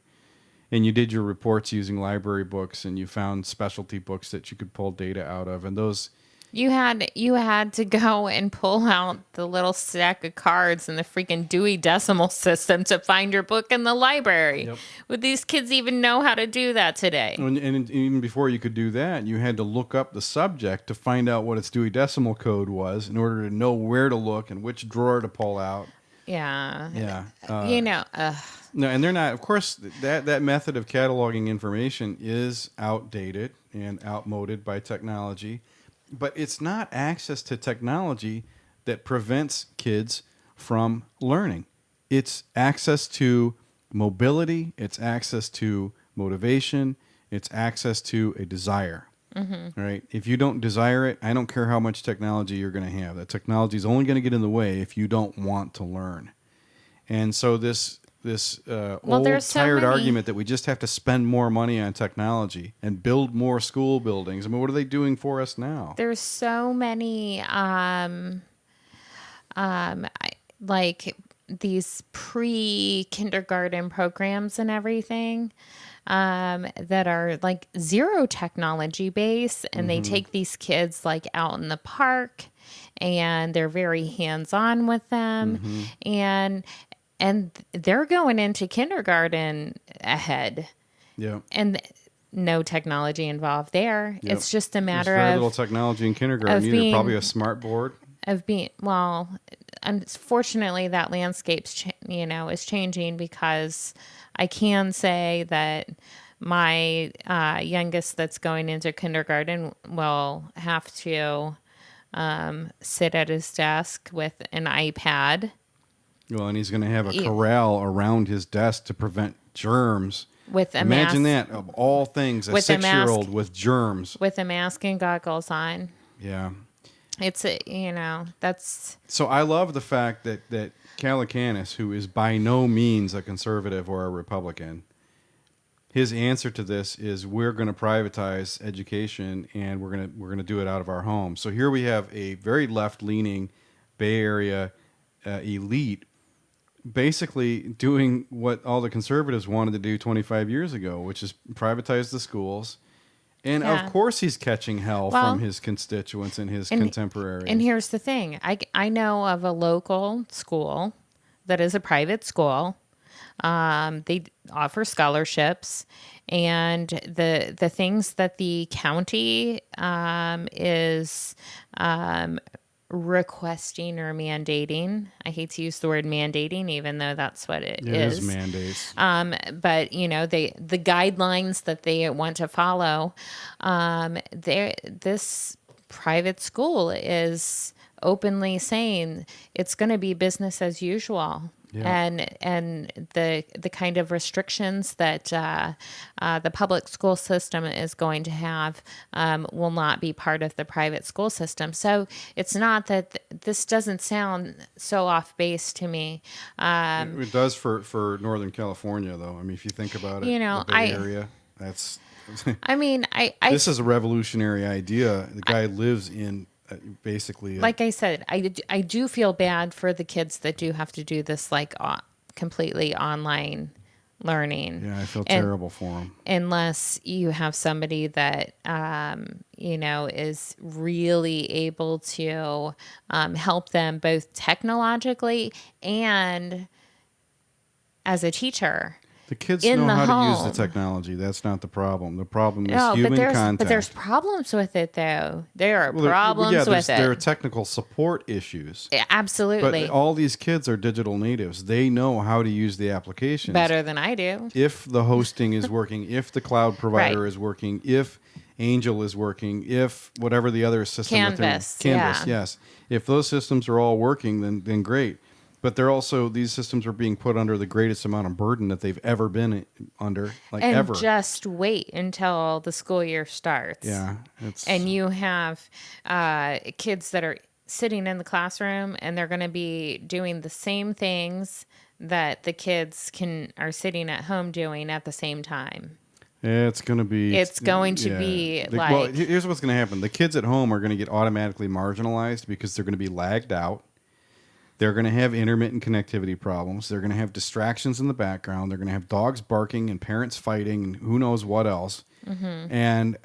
and you did your reports using library books, and you found specialty books that you could pull data out of, and those... You had to go and pull out the little stack of cards in the freaking Dewey Decimal System to find your book in the library. Yep. Would these kids even know how to do that today? And even before you could do that, you had to look up the subject to find out what its Dewey Decimal code was in order to know where to look and which drawer to pull out. Yeah. Yeah. No, and they're not. Of course, that method of cataloging information is outdated and outmoded by technology. But it's not access to technology that prevents kids from learning. It's access to mobility. It's access to motivation. It's access to a desire. Right? If you don't desire it, I don't care how much technology you're going to have. That technology is only going to get in the way if you don't want to learn. And so this old, tired argument that we just have to spend more money on technology and build more school buildings. I mean, what are they doing for us now? There's so many, like these pre-kindergarten programs and everything that are like zero technology based, and they take these kids like out in the park, and they're very hands-on with them, and they're going into kindergarten ahead. Yeah. And no technology involved there. Yep. It's just a matter There's very of... little technology in kindergarten either. Probably a smart board. Unfortunately, that landscape's is changing, because I can say that my youngest that's going into kindergarten will have to sit at his desk with an iPad. Well, and he's going to have a corral around his desk to prevent germs. Imagine that, of all things, a 6-year-old with germs. With a mask and goggles on. Yeah. It's, that's... So I love the fact that Calacanis, who is by no means a conservative or a Republican, his answer to this is we're going to privatize education and we're going to do it out of our home. So here we have a very left-leaning Bay Area elite basically doing what all the conservatives wanted to do 25 years ago, which is privatize the schools. And Yeah. of course he's catching hell Well, from his constituents and his contemporaries. And here's the thing. I know of a local school that is a private school. They offer scholarships, and the things that the county is requesting or mandating. I hate to use the word mandating, even though that's what it is. It is mandates. But the guidelines that they want to follow, this private school is openly saying it's going to be business as usual. Yeah. And the kind of restrictions that the public school system is going to have will not be part of the private school system. So it's not that this doesn't sound so off base to me. It does for Northern California, though. I mean, if you think about it, the Bay Area, that's. I mean, this is a revolutionary idea. The guy lives in basically. Like I said, I do feel bad for the kids that do have to do this completely online learning. Yeah, I feel terrible for him. Unless you have somebody that is really able to help them both technologically and as a teacher. The kids in know the how to use home. the technology. That's not the problem. The problem is No, human but contact. there's problems with it, though. There are problems with it. There are technical support issues. Yeah, absolutely. But all these kids are digital natives. They know how to use the applications. Better than I do. If the hosting is working, if the cloud provider Right. is working, if Angel is working, if whatever the other system Canvas, Canvas, yeah. yes. If those systems are all working, then great. But they're also, these systems are being put under the greatest amount of burden that they've ever been under, And ever. just wait until the school year starts. Yeah. And you have kids that are sitting in the classroom and they're going to be doing the same things that the kids are sitting at home doing at the same time. It's going to be... Well, here's what's going to happen. The kids at home are going to get automatically marginalized because they're going to be lagged out. They're going to have intermittent connectivity problems. They're going to have distractions in the background. They're going to have dogs barking and parents fighting and who knows what else. Mm-hmm. And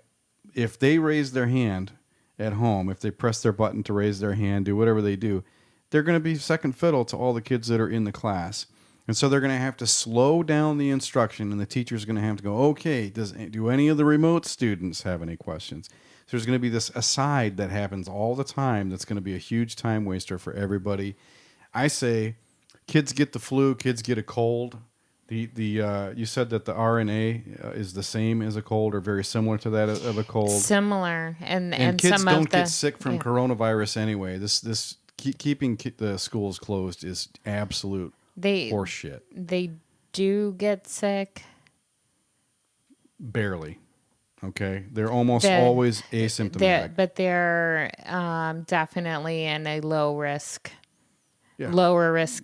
if they raise their hand at home, if they press their button to raise their hand, do whatever they do, they're going to be second fiddle to all the kids that are in the class. And so they're going to have to slow down the instruction, and the teacher's going to have to go, okay, do any of the remote students have any questions? So there's going to be this aside that happens all the time that's going to be a huge time waster for everybody. I say kids get the flu, kids get a cold. You said that the RNA is the same as a cold or very similar to that of a cold. Similar. And kids some don't of the, get sick from coronavirus anyway. This keeping the schools closed is absolute horseshit. They do get sick. Barely. Okay? They're almost always asymptomatic. But they're definitely in a lower risk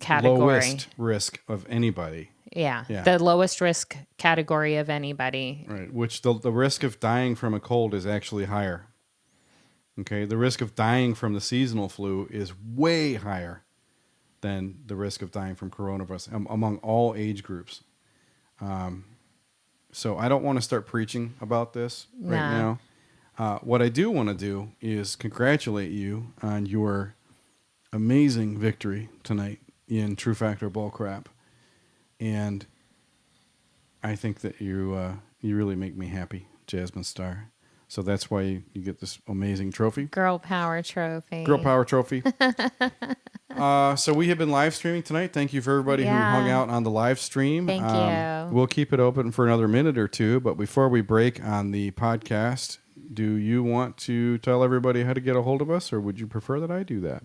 category. Lowest risk of anybody. Yeah, the lowest risk category of anybody. Right, which the risk of dying from a cold is actually higher. Okay, the risk of dying from the seasonal flu is way higher than the risk of dying from coronavirus among all age groups. So I don't want to start preaching about this right now. What I do want to do is congratulate you on your amazing victory tonight in True Factor Bullcrap. And I think that you really make me happy, Jazmine Star. So that's why you get this amazing trophy. Girl Power Trophy. Girl Power Trophy. So we have been live streaming tonight. Thank you for everybody who hung out on the live stream. Thank you. We'll keep it open for another minute or two. But before we break on the podcast, do you want to tell everybody how to get a hold of us, or would you prefer that I do that?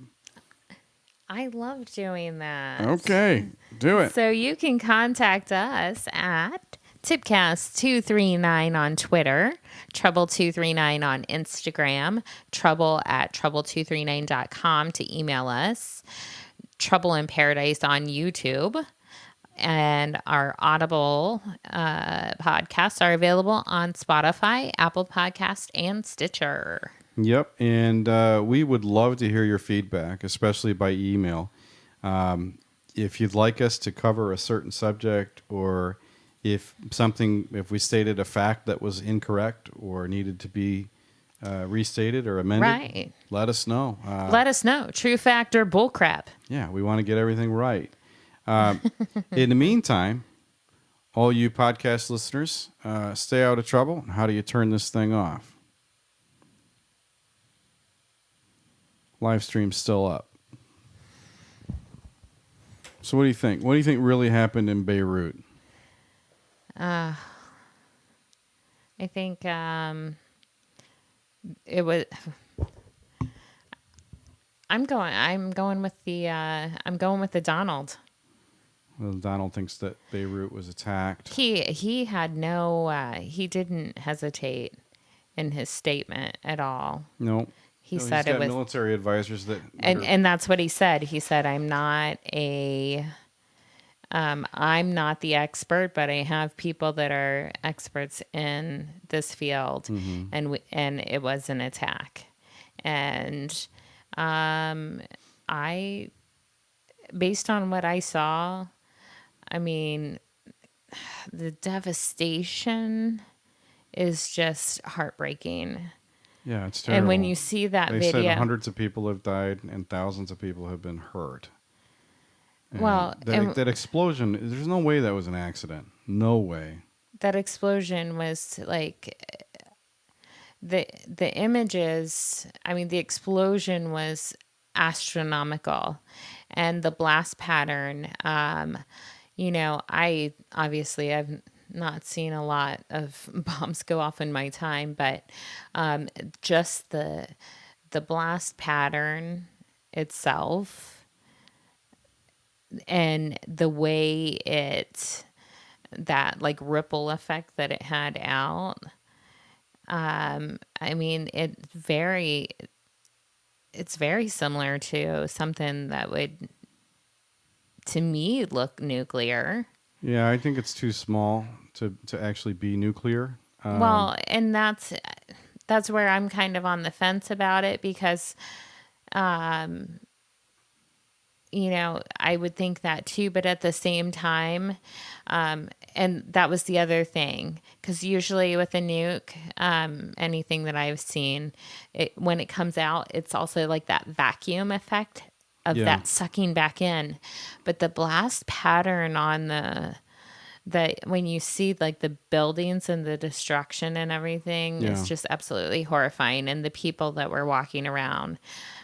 I love doing that. Okay, do it. So you can contact us at Tipcast239 on Twitter, Trouble239 on Instagram, trouble@trouble239.com to email us, Trouble in Paradise on YouTube, And our Audible podcasts are available on Spotify, Apple Podcast, and Stitcher. Yep, and we would love to hear your feedback, especially by email. If you'd like us to cover a certain subject, or if we stated a fact that was incorrect or needed to be restated or amended, Right. let us know. Let us know. True fact or bullcrap. Yeah, we want to get everything right. In the meantime, all you podcast listeners, stay out of trouble. How do you turn this thing off? Live stream's still up. So what do you think? What do you think really happened in Beirut? I think it was. I'm going with the Donald. Well, Donald thinks that Beirut was attacked. He had no. He didn't hesitate in his statement at all. No. He No, said he's it got was, military advisors that and that's what he said. He said, I'm not the expert, but I have people that are experts in this field, Mm-hmm. and it was an attack, and I, based on what I saw, I mean, the devastation is just heartbreaking. Yeah, it's terrible. And when you see that they video, said hundreds of people have died and thousands of people have been hurt. And well, that explosion, there's no way that was an accident. No way. that explosion was like the images. I mean, the explosion was astronomical, and the blast pattern. I've not seen a lot of bombs go off in my time, but just the blast pattern itself and the way that like ripple effect that it had out. I mean, it's very similar to something that would, to me, look nuclear. Yeah, I think it's too small to actually be nuclear. Well, and that's where I'm kind of on the fence about it, because, I would think that too, but at the same time, and that was the other thing, because usually with a nuke, anything that I've seen, when it comes out, it's also like that vacuum effect of that sucking back in. But the blast pattern on when you see like the buildings and the destruction and everything, is just absolutely horrifying, and the people that were walking around.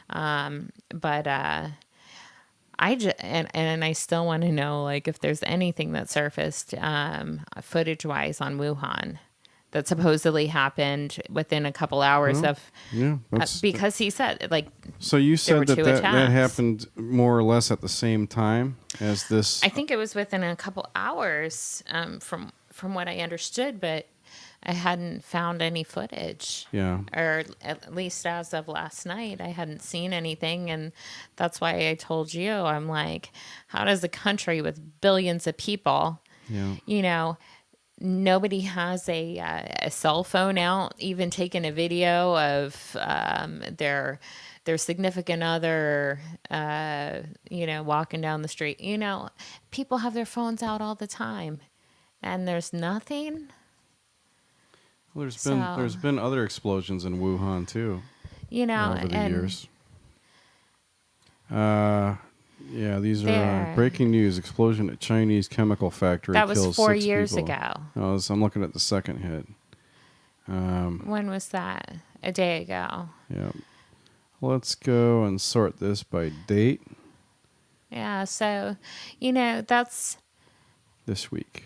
And I still want to know, like, if there's anything that surfaced footage wise on Wuhan that supposedly happened within a couple hours of, because he said, like, so you said there were that two that attacks. happened more or less at the same time as this. I think it was within a couple hours, from what I understood, but I hadn't found any footage. Yeah. Or at least as of last night, I hadn't seen anything. And that's why I told you, I'm like, how does a country with billions of people, nobody has a cell phone out, even taking a video of their significant other, walking down the street. People have their phones out all the time, and there's nothing. Well, there's been other explosions in Wuhan too. Over the years. These are breaking news: explosion at Chinese chemical factory. That was kills 4 6 years people. ago. I'm looking at the second hit. When was that? A day ago. Yeah. Let's go and sort this by date. Yeah. So, that's This week.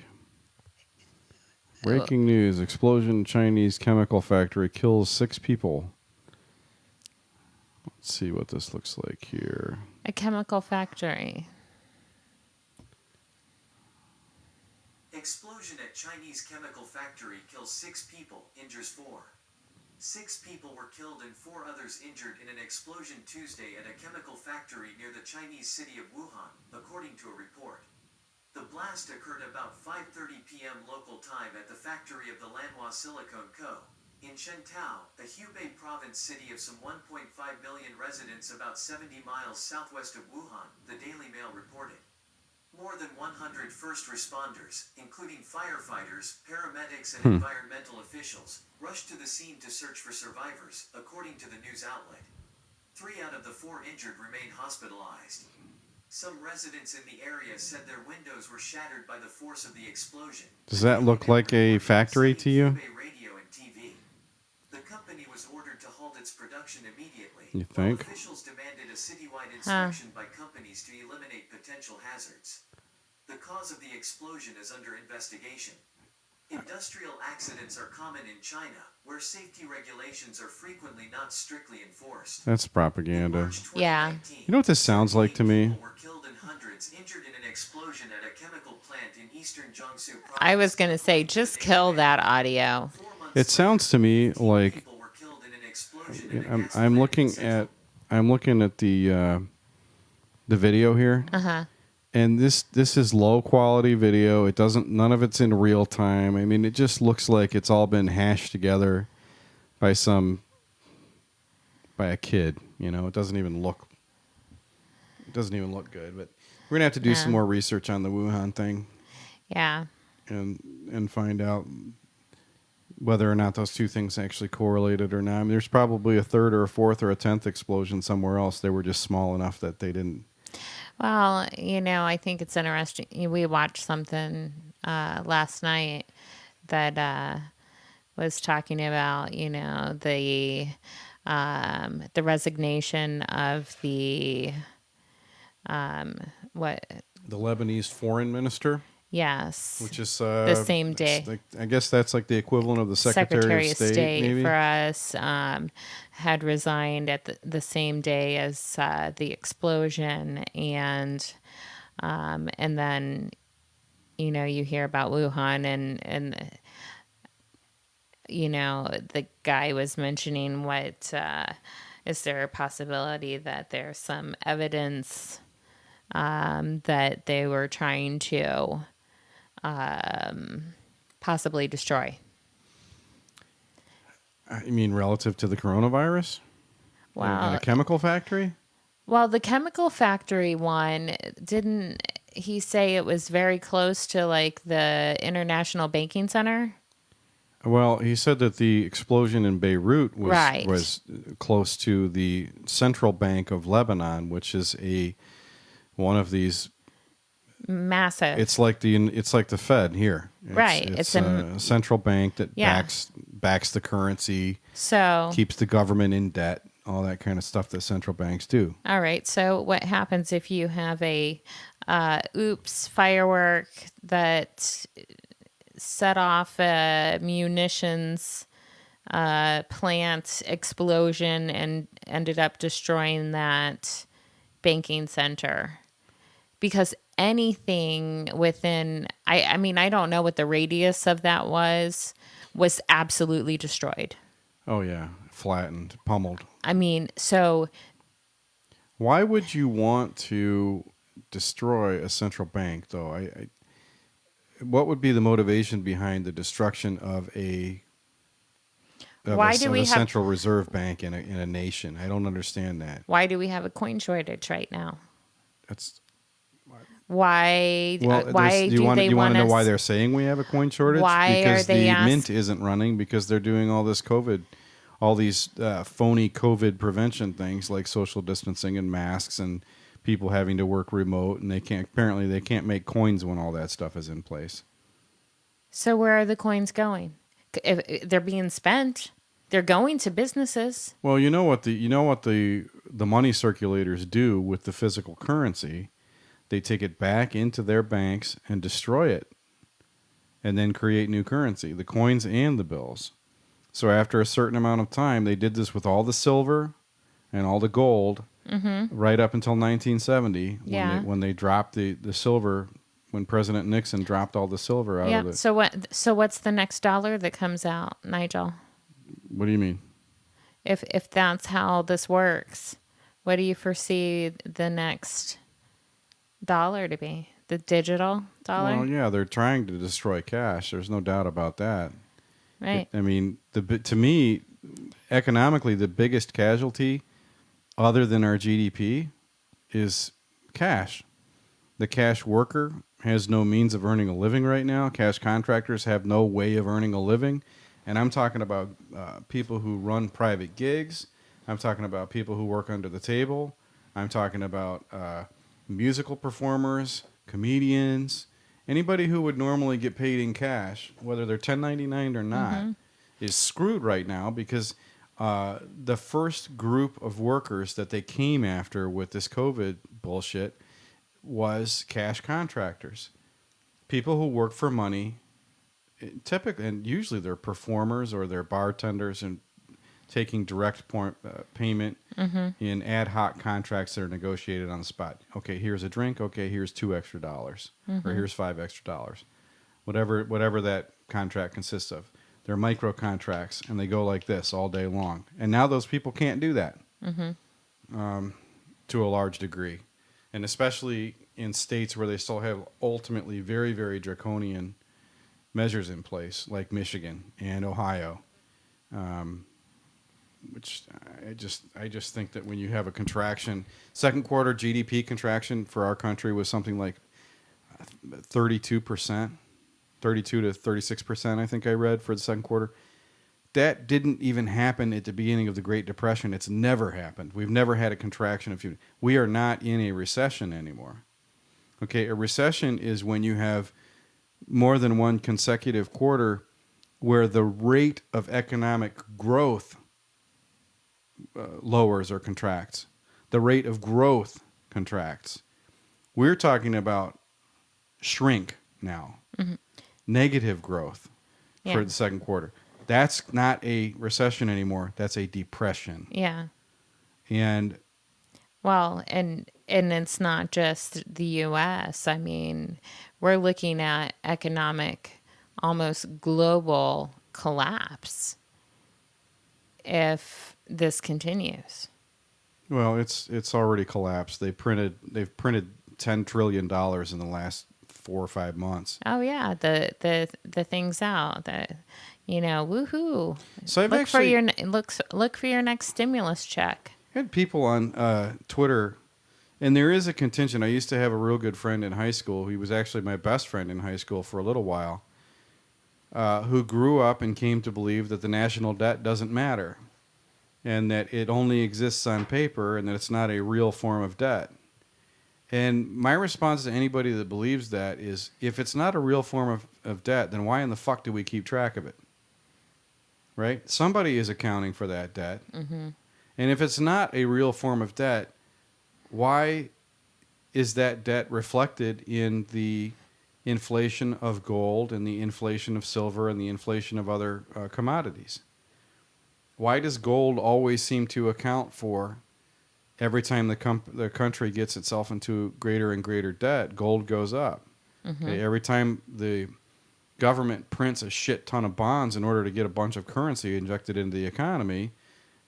Breaking news: explosion Chinese chemical factory kills 6 people. Let's see what this looks like here. a chemical factory. Explosion at Chinese chemical factory kills 6 people, injures 4. 6 people were killed and 4 others injured in an explosion Tuesday at a chemical factory near the Chinese city of Wuhan, according to a report. The blast occurred about 5:30 p.m. local time at the factory of the Lanhua Silicone Co. in Shentao, a Hubei province city of some 1.5 million residents about 70 miles southwest of Wuhan, the Daily Mail reported. More than 100 first responders, including firefighters, paramedics, and environmental officials, rushed to the scene to search for survivors, according to the news outlet. 3 out of the 4 injured remain hospitalized. Some residents in the area said their windows were shattered by the force of the explosion. Does that look like a factory to you? Hubei Radio and TV. The company was ordered to halt its production immediately. You think? While officials demanded a citywide inspection by companies to eliminate potential hazards. The cause of the explosion is under investigation. Industrial accidents are common in China, where safety regulations are frequently not strictly enforced. That's propaganda. March Yeah. 2019, You know what this sounds like to me? people were killed and hundreds injured in an explosion at a chemical plant in eastern Jiangsu province. I was going to say, just kill that audio. 4 months It sounds to me later, like people were killed in an explosion in a gas I'm plant looking in central at the video here. Uh-huh. And this is low quality video. None of it's in real time. I mean, it just looks like it's all been hashed together by a kid. You know, it doesn't even look good. But we're gonna have to do some more research on the Wuhan thing Yeah. and find out whether or not those two things actually correlated or not. I mean, there's probably a third or a fourth or a 10th explosion somewhere else. They were just small enough that they didn't. Well, I think it's interesting. We watched something last night that was talking about, the resignation of the what? The Lebanese foreign minister. Yes, Which is the same day. I guess that's like the equivalent of the Secretary of State, maybe. for us had resigned at the same day as the explosion, and then you hear about Wuhan, and the guy was mentioning what is there a possibility that there's some evidence that they were trying to possibly destroy. I mean, relative to the coronavirus? In Wow. a chemical factory? Well, the chemical factory one, didn't he say it was very close to like the International Banking Center? Well, he said that the explosion in Beirut was close to the Central Bank of Lebanon, which is one of these. Massive. It's like the Fed here. Right. It's a central bank that backs the currency, So, keeps the government in debt, all that kind of stuff that central banks do. all right. So, what happens if you have a firework that set off a munitions plant explosion and ended up destroying that banking center? Because anything within, I mean, I don't know what the radius of that was absolutely destroyed. Oh, yeah. Flattened, pummeled. I mean, so Why would you want to destroy a central bank, though? What would be the motivation behind the destruction of a central reserve bank in a nation? I don't understand that. why do we have a coin shortage right now? That's Why? well. Why Do you want they to want know us? why they're saying we have a coin shortage? Why because are they the ask- mint isn't running because they're doing all this COVID, all these phony COVID prevention things like social distancing and masks and people having to work remote, and they can't make coins when all that stuff is in place. So where are the coins going? If they're being spent, they're going to businesses. Well, you know what the money circulators do with the physical currency? They take it back into their banks and destroy it, and then create new currency, the coins and the bills. So after a certain amount of time, they did this with all the silver and all the gold, right up until 1970, when they dropped the silver, when President Nixon dropped all the silver out of it. So what's the next dollar that comes out, Nigel? What do you mean? If that's how this works, what do you foresee the next dollar to be? The digital dollar? Well, yeah, they're trying to destroy cash. There's no doubt about that. Right. I mean, to me, economically, the biggest casualty, other than our GDP, is cash. The cash worker has no means of earning a living right now. Cash contractors have no way of earning a living. And I'm talking about people who run private gigs. I'm talking about people who work under the table. I'm talking about musical performers, comedians, anybody who would normally get paid in cash, whether they're 1099 or not, is screwed right now because the first group of workers that they came after with this COVID bullshit was cash contractors. People who work for money, typically, and usually they're performers or they're bartenders and taking direct payment in ad hoc contracts that are negotiated on the spot. Okay, here's a drink. Okay, here's $2 extra, or here's $5 extra, whatever that contract consists of. They're micro contracts, and they go like this all day long. And now those people can't do that to a large degree, and especially in states where they still have ultimately very, very draconian measures in place, like Michigan and Ohio. Which I just think that when you have a contraction, second quarter GDP contraction for our country was something like 32%, 32 to 36%, I think I read for the second quarter. That didn't even happen at the beginning of the Great Depression. It's never happened. We've never had a contraction. We are not in a recession anymore. Okay, a recession is when you have more than one consecutive quarter where the rate of economic growth lowers or contracts. The rate of growth contracts. We're talking about shrink now. Negative growth for the second quarter. That's not a recession anymore. That's a depression. Yeah. And well, and it's not just the U.S. I mean, we're looking at economic, almost global collapse if this continues. well, it's already collapsed. They've printed $10 trillion in the last 4 or 5 months. Oh yeah, the thing's out. That woohoo! So I've look for your next stimulus check. I had people on Twitter, and there is a contingent. I used to have a real good friend in high school. He was actually my best friend in high school for a little while, who grew up and came to believe that the national debt doesn't matter and that it only exists on paper and that it's not a real form of debt. And my response to anybody that believes that is, if it's not a real form of debt, then why in the fuck do we keep track of it? Right? Somebody is accounting for that debt. And if it's not a real form of debt, why is that debt reflected in the inflation of gold and the inflation of silver and the inflation of other commodities? Why does gold always seem to account for every time the country gets itself into greater and greater debt, gold goes up? Okay, every time the government prints a shit ton of bonds in order to get a bunch of currency injected into the economy,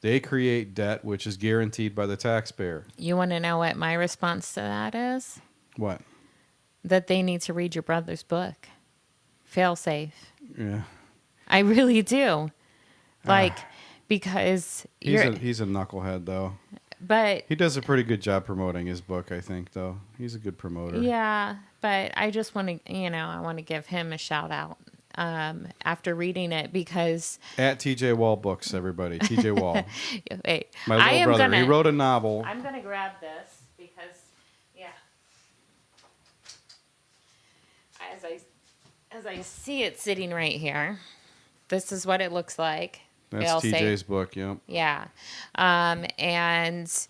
they create debt which is guaranteed by the taxpayer. You want to know what my response to that is? What? That they need to read your brother's book, Fail Safe. Yeah. I really do. Because he's a knucklehead, though. But he does a pretty good job promoting his book, I think, though. He's a good promoter. Yeah, but I just want to, I want to give him a shout out after reading it because at TJ Wall Books, everybody. TJ Wall. Wait, My little brother. He wrote a novel. I'm gonna grab this because, as I see it sitting right here, this is what it looks like. That's TJ's book, yep. Yeah. And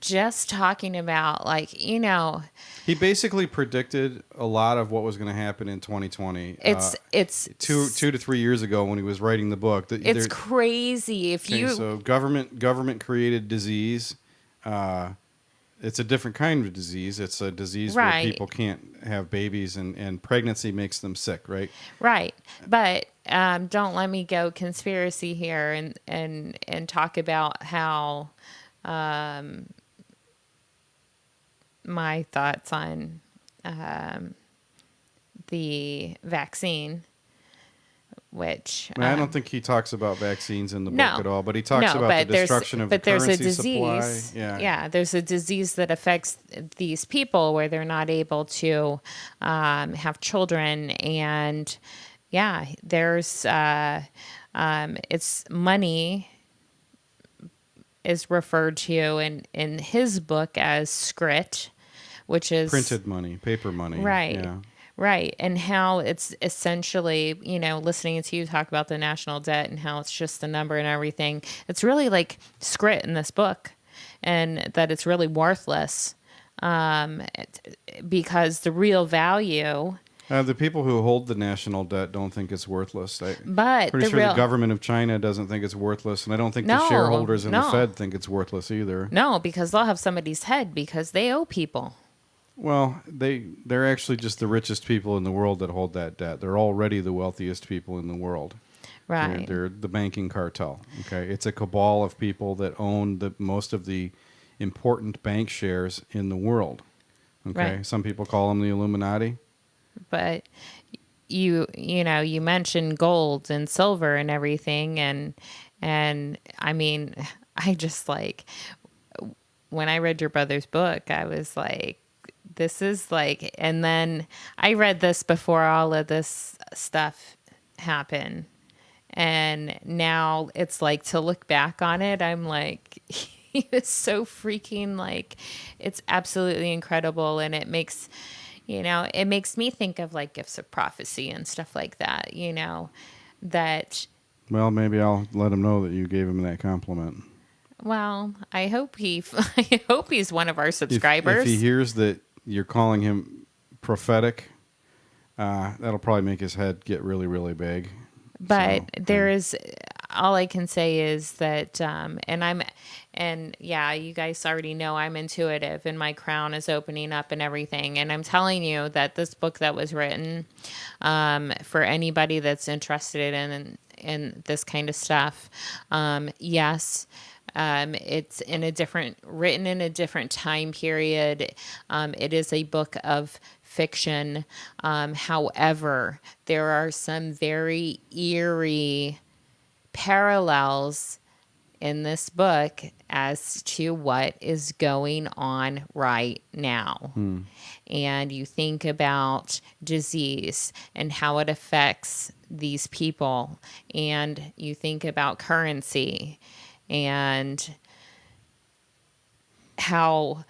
just talking about, he basically predicted a lot of what was going to happen in 2020. It's 2 to 3 years ago when he was writing the book. It's crazy. So government created disease. It's a different kind of disease. It's a disease where people can't have babies and pregnancy makes them sick, right? Right. But don't let me go conspiracy here and talk about how my thoughts on the vaccine, which I don't think he talks about vaccines in the book no. at all, but he talks about the destruction of the currency supply. Yeah, there's a disease that affects these people where they're not able to have children, and yeah, there's it's money is referred to in his book as scrit, which is printed money, paper money. Right. Yeah. Right. And how it's essentially, listening to you talk about the national debt and how it's just a number and everything. It's really like scrit in this book, and that it's really worthless because the real value. The people who hold the national debt don't think it's worthless. But pretty sure the government of China doesn't think it's worthless, and I don't think the shareholders in the Fed think it's worthless either. No, because they'll have somebody's head because they owe people. Well, they're actually just the richest people in the world that hold that debt. They're already the wealthiest people in the world. Right. They're the banking cartel. Okay, it's a cabal of people that own most of the important bank shares in the world. Okay, Right. Some people call them the Illuminati. But you mentioned gold and silver and everything, and I mean, I just like when I read your brother's book, I was like, this is like, and then I read this before all of this stuff happened, and now it's like to look back on it, I'm like, he was so freaking like, it's absolutely incredible, and it makes me think of like gifts of prophecy and stuff like that, that. Well, maybe I'll let him know that you gave him that compliment. Well, I hope he's one of our subscribers. If he hears that you're calling him prophetic, that'll probably make his head get really, really big. But there is, all I can say is that, you guys already know I'm intuitive and my crown is opening up and everything. And I'm telling you that this book that was written, for anybody that's interested in this kind of stuff, yes, it's written in a different time period. It is a book of fiction. However, there are some very eerie parallels in this book as to what is going on right now. And you think about disease and how it affects these people, and you think about currency and how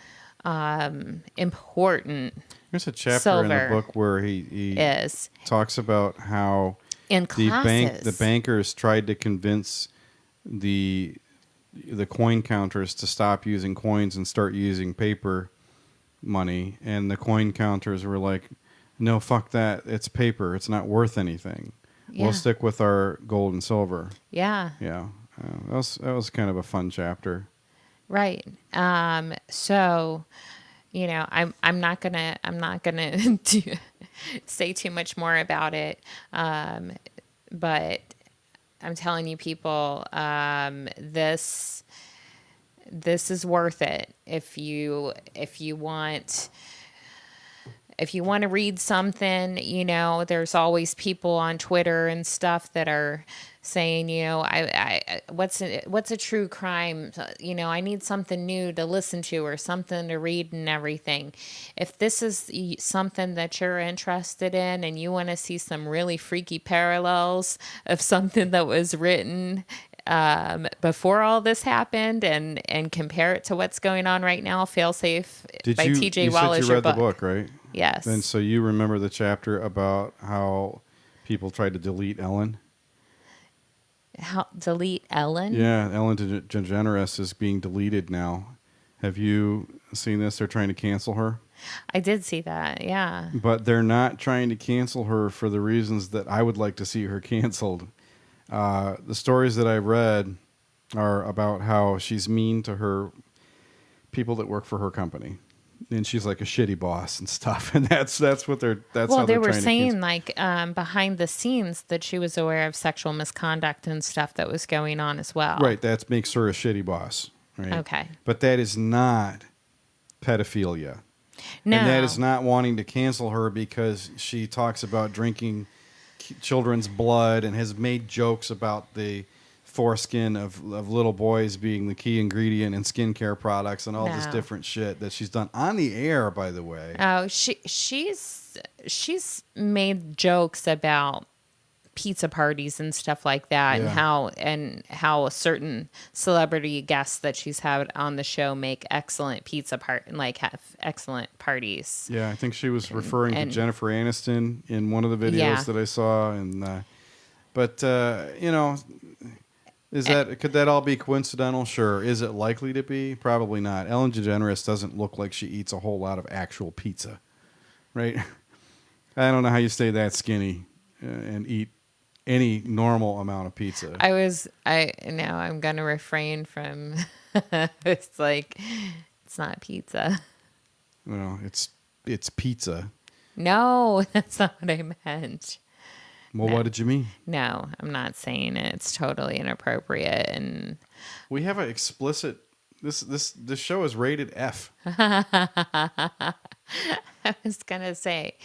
important there's a chapter silver in the book where he is talks about how in classes. the bankers tried to convince the coin counters to stop using coins and start using paper money, and the coin counters were like, no, fuck that, it's paper, it's not worth anything. Yeah. We'll stick with our gold and silver. Yeah. That was kind of a fun chapter. Right. So, I'm not gonna say too much more about it. But I'm telling you, people, this is worth it if you want. If you want to read something, there's always people on Twitter and stuff that are saying, what's a true crime? I need something new to listen to or something to read and everything. If this is something that you're interested in and you want to see some really freaky parallels of something that was written before all this happened and compare it to what's going on right now, Failsafe by T.J. Wallace. You said you read the book, right? Yes. And so you remember the chapter about how people tried to delete Ellen? How delete Ellen? Yeah, Ellen DeGeneres is being deleted now. Have you seen this? They're trying to cancel her. I did see that, yeah. But they're not trying to cancel her for the reasons that I would like to see her canceled. The stories that I've read are about how she's mean to her people that work for her company. And she's like a shitty boss and stuff, and that's what they're. That's well, how they they're were trying saying to like behind the scenes that she was aware of sexual misconduct and stuff that was going on as well. Right, that makes her a shitty boss. Right. Okay. But that is not pedophilia. No. And that is not wanting to cancel her because she talks about drinking children's blood and has made jokes about the foreskin of little boys being the key ingredient in skincare products and all this No. different shit that she's done on the air, by the way. Oh, she's made jokes about pizza parties and stuff like that, Yeah. and how a certain celebrity guests that she's had on the show make excellent have excellent parties. Yeah, I think she was referring and- to Jennifer Aniston in one of the videos Yeah. that I saw, and you know, could that all be coincidental? Sure. Is it likely to be? Probably not. Ellen DeGeneres doesn't look like she eats a whole lot of actual pizza, right? I don't know how you stay that skinny and eat any normal amount of pizza. I'm going to refrain from, it's like, it's not pizza. Well, it's pizza. No, that's not what I meant. Well, No. what did you mean? No, I'm not saying it. It's totally inappropriate. And We have an explicit. This show is rated F. I was going to say,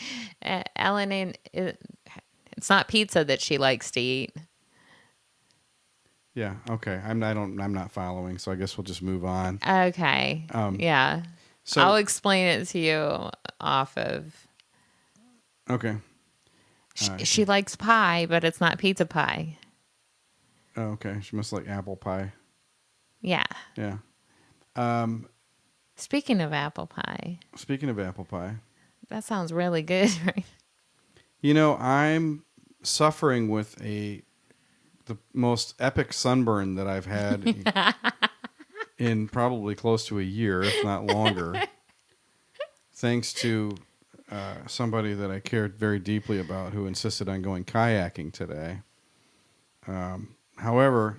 Ellen, it's not pizza that she likes to eat. Yeah. Okay. I'm not following. So I guess we'll just move on. Okay. Yeah. So I'll explain it to you off of. okay. She likes pie, but it's not pizza pie. Oh, okay. She must like apple pie. Yeah. Yeah. Speaking of apple pie, Speaking of apple pie, that sounds really good, right? you know, I'm suffering with the most epic sunburn that I've had in probably close to a year, if not longer. Thanks to somebody that I cared very deeply about who insisted on going kayaking today. However,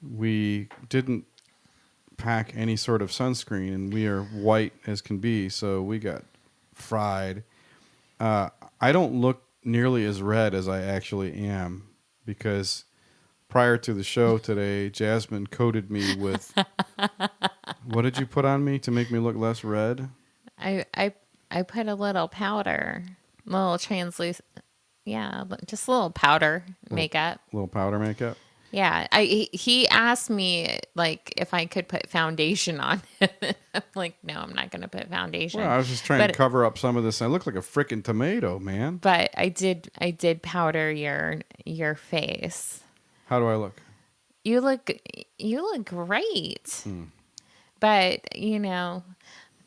we didn't pack any sort of sunscreen, and we are white as can be, so we got fried. I don't look nearly as red as I actually am because prior to the show today, Jazmine coated me with what did you put on me to make me look less red? I put a little powder, little translucent, just a little powder makeup. A little powder makeup. Yeah, he asked me like if I could put foundation on it. I'm like, no, I'm not going to put foundation. Well, I was just trying to cover up some of this. I look like a freaking tomato, man. But I did powder your face. How do I look? You look great. But,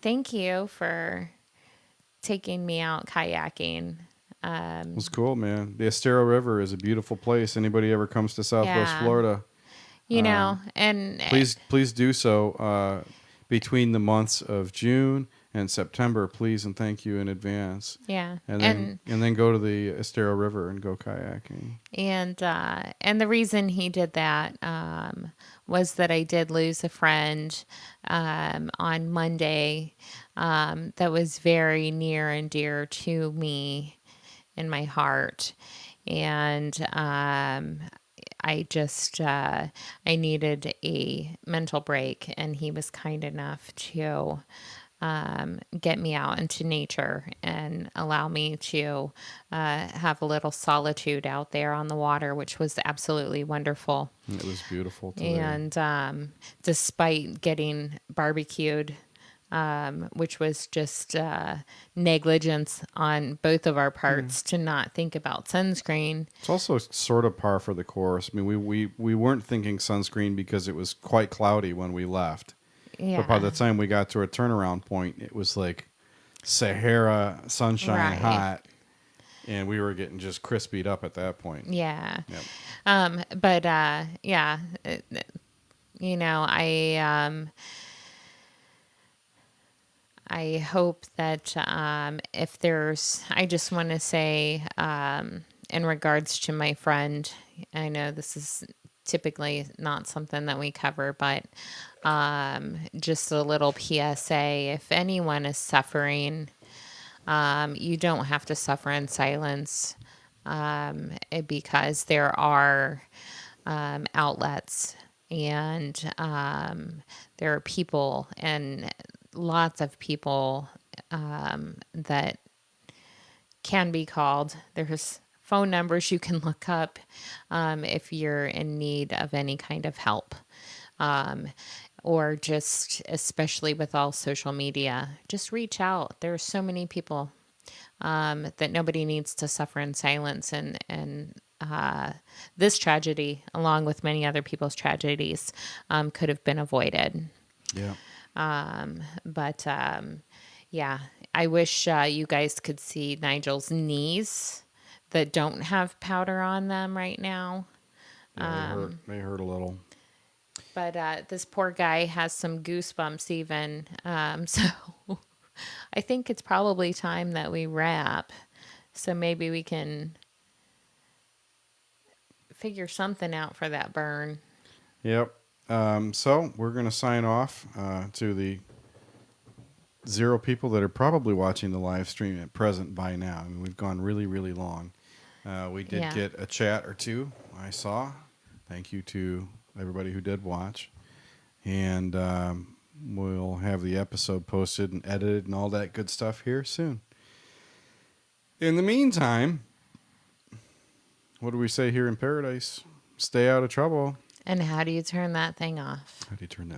thank you for taking me out kayaking. It was cool, man. The Estero River is a beautiful place. Anybody ever comes to Southwest Yeah. Florida, And please do so between the months of June and September, please, and thank you in advance. yeah. And then go to the Estero River and go kayaking. And the reason he did that was that I did lose a friend on Monday that was very near and dear to me in my heart. And I just I needed a mental break, and he was kind enough to get me out into nature and allow me to have a little solitude out there on the water, which was absolutely wonderful. It was beautiful today. And despite getting barbecued, which was just negligence on both of our parts to not think about sunscreen. It's also sort of par for the course. I mean, we weren't thinking sunscreen because it was quite cloudy when we left. Yeah. But by the time we got to a turnaround point, it was like Sahara sunshine Right. hot. And we were getting just crispied up at that point. Yeah. Yep. But I hope that if there's, I just want to say, in regards to my friend, I know this is typically not something that we cover, but just a little PSA. If anyone is suffering, you don't have to suffer in silence because there are outlets and there are people and lots of people that can be called. There's phone numbers you can look up if you're in need of any kind of help. Or just, especially with all social media, just reach out. There are so many people that nobody needs to suffer in silence. And this tragedy, along with many other people's tragedies, could have been avoided. Yeah. But yeah, I wish you guys could see Nigel's knees that don't have powder on them right now. Yeah, they hurt a little. But this poor guy has some goosebumps even. So I think it's probably time that we wrap. So maybe we can figure something out for that burn. Yep. So we're going to sign off to the 0 people that are probably watching the live stream at present by now. I mean, we've gone really, really long. We did get a chat or two, I saw. Thank you to everybody who did watch. And we'll have the episode posted and edited and all that good stuff here soon. In the meantime, what do we say here in paradise? Stay out of trouble. And how do you turn that thing off? How do you turn that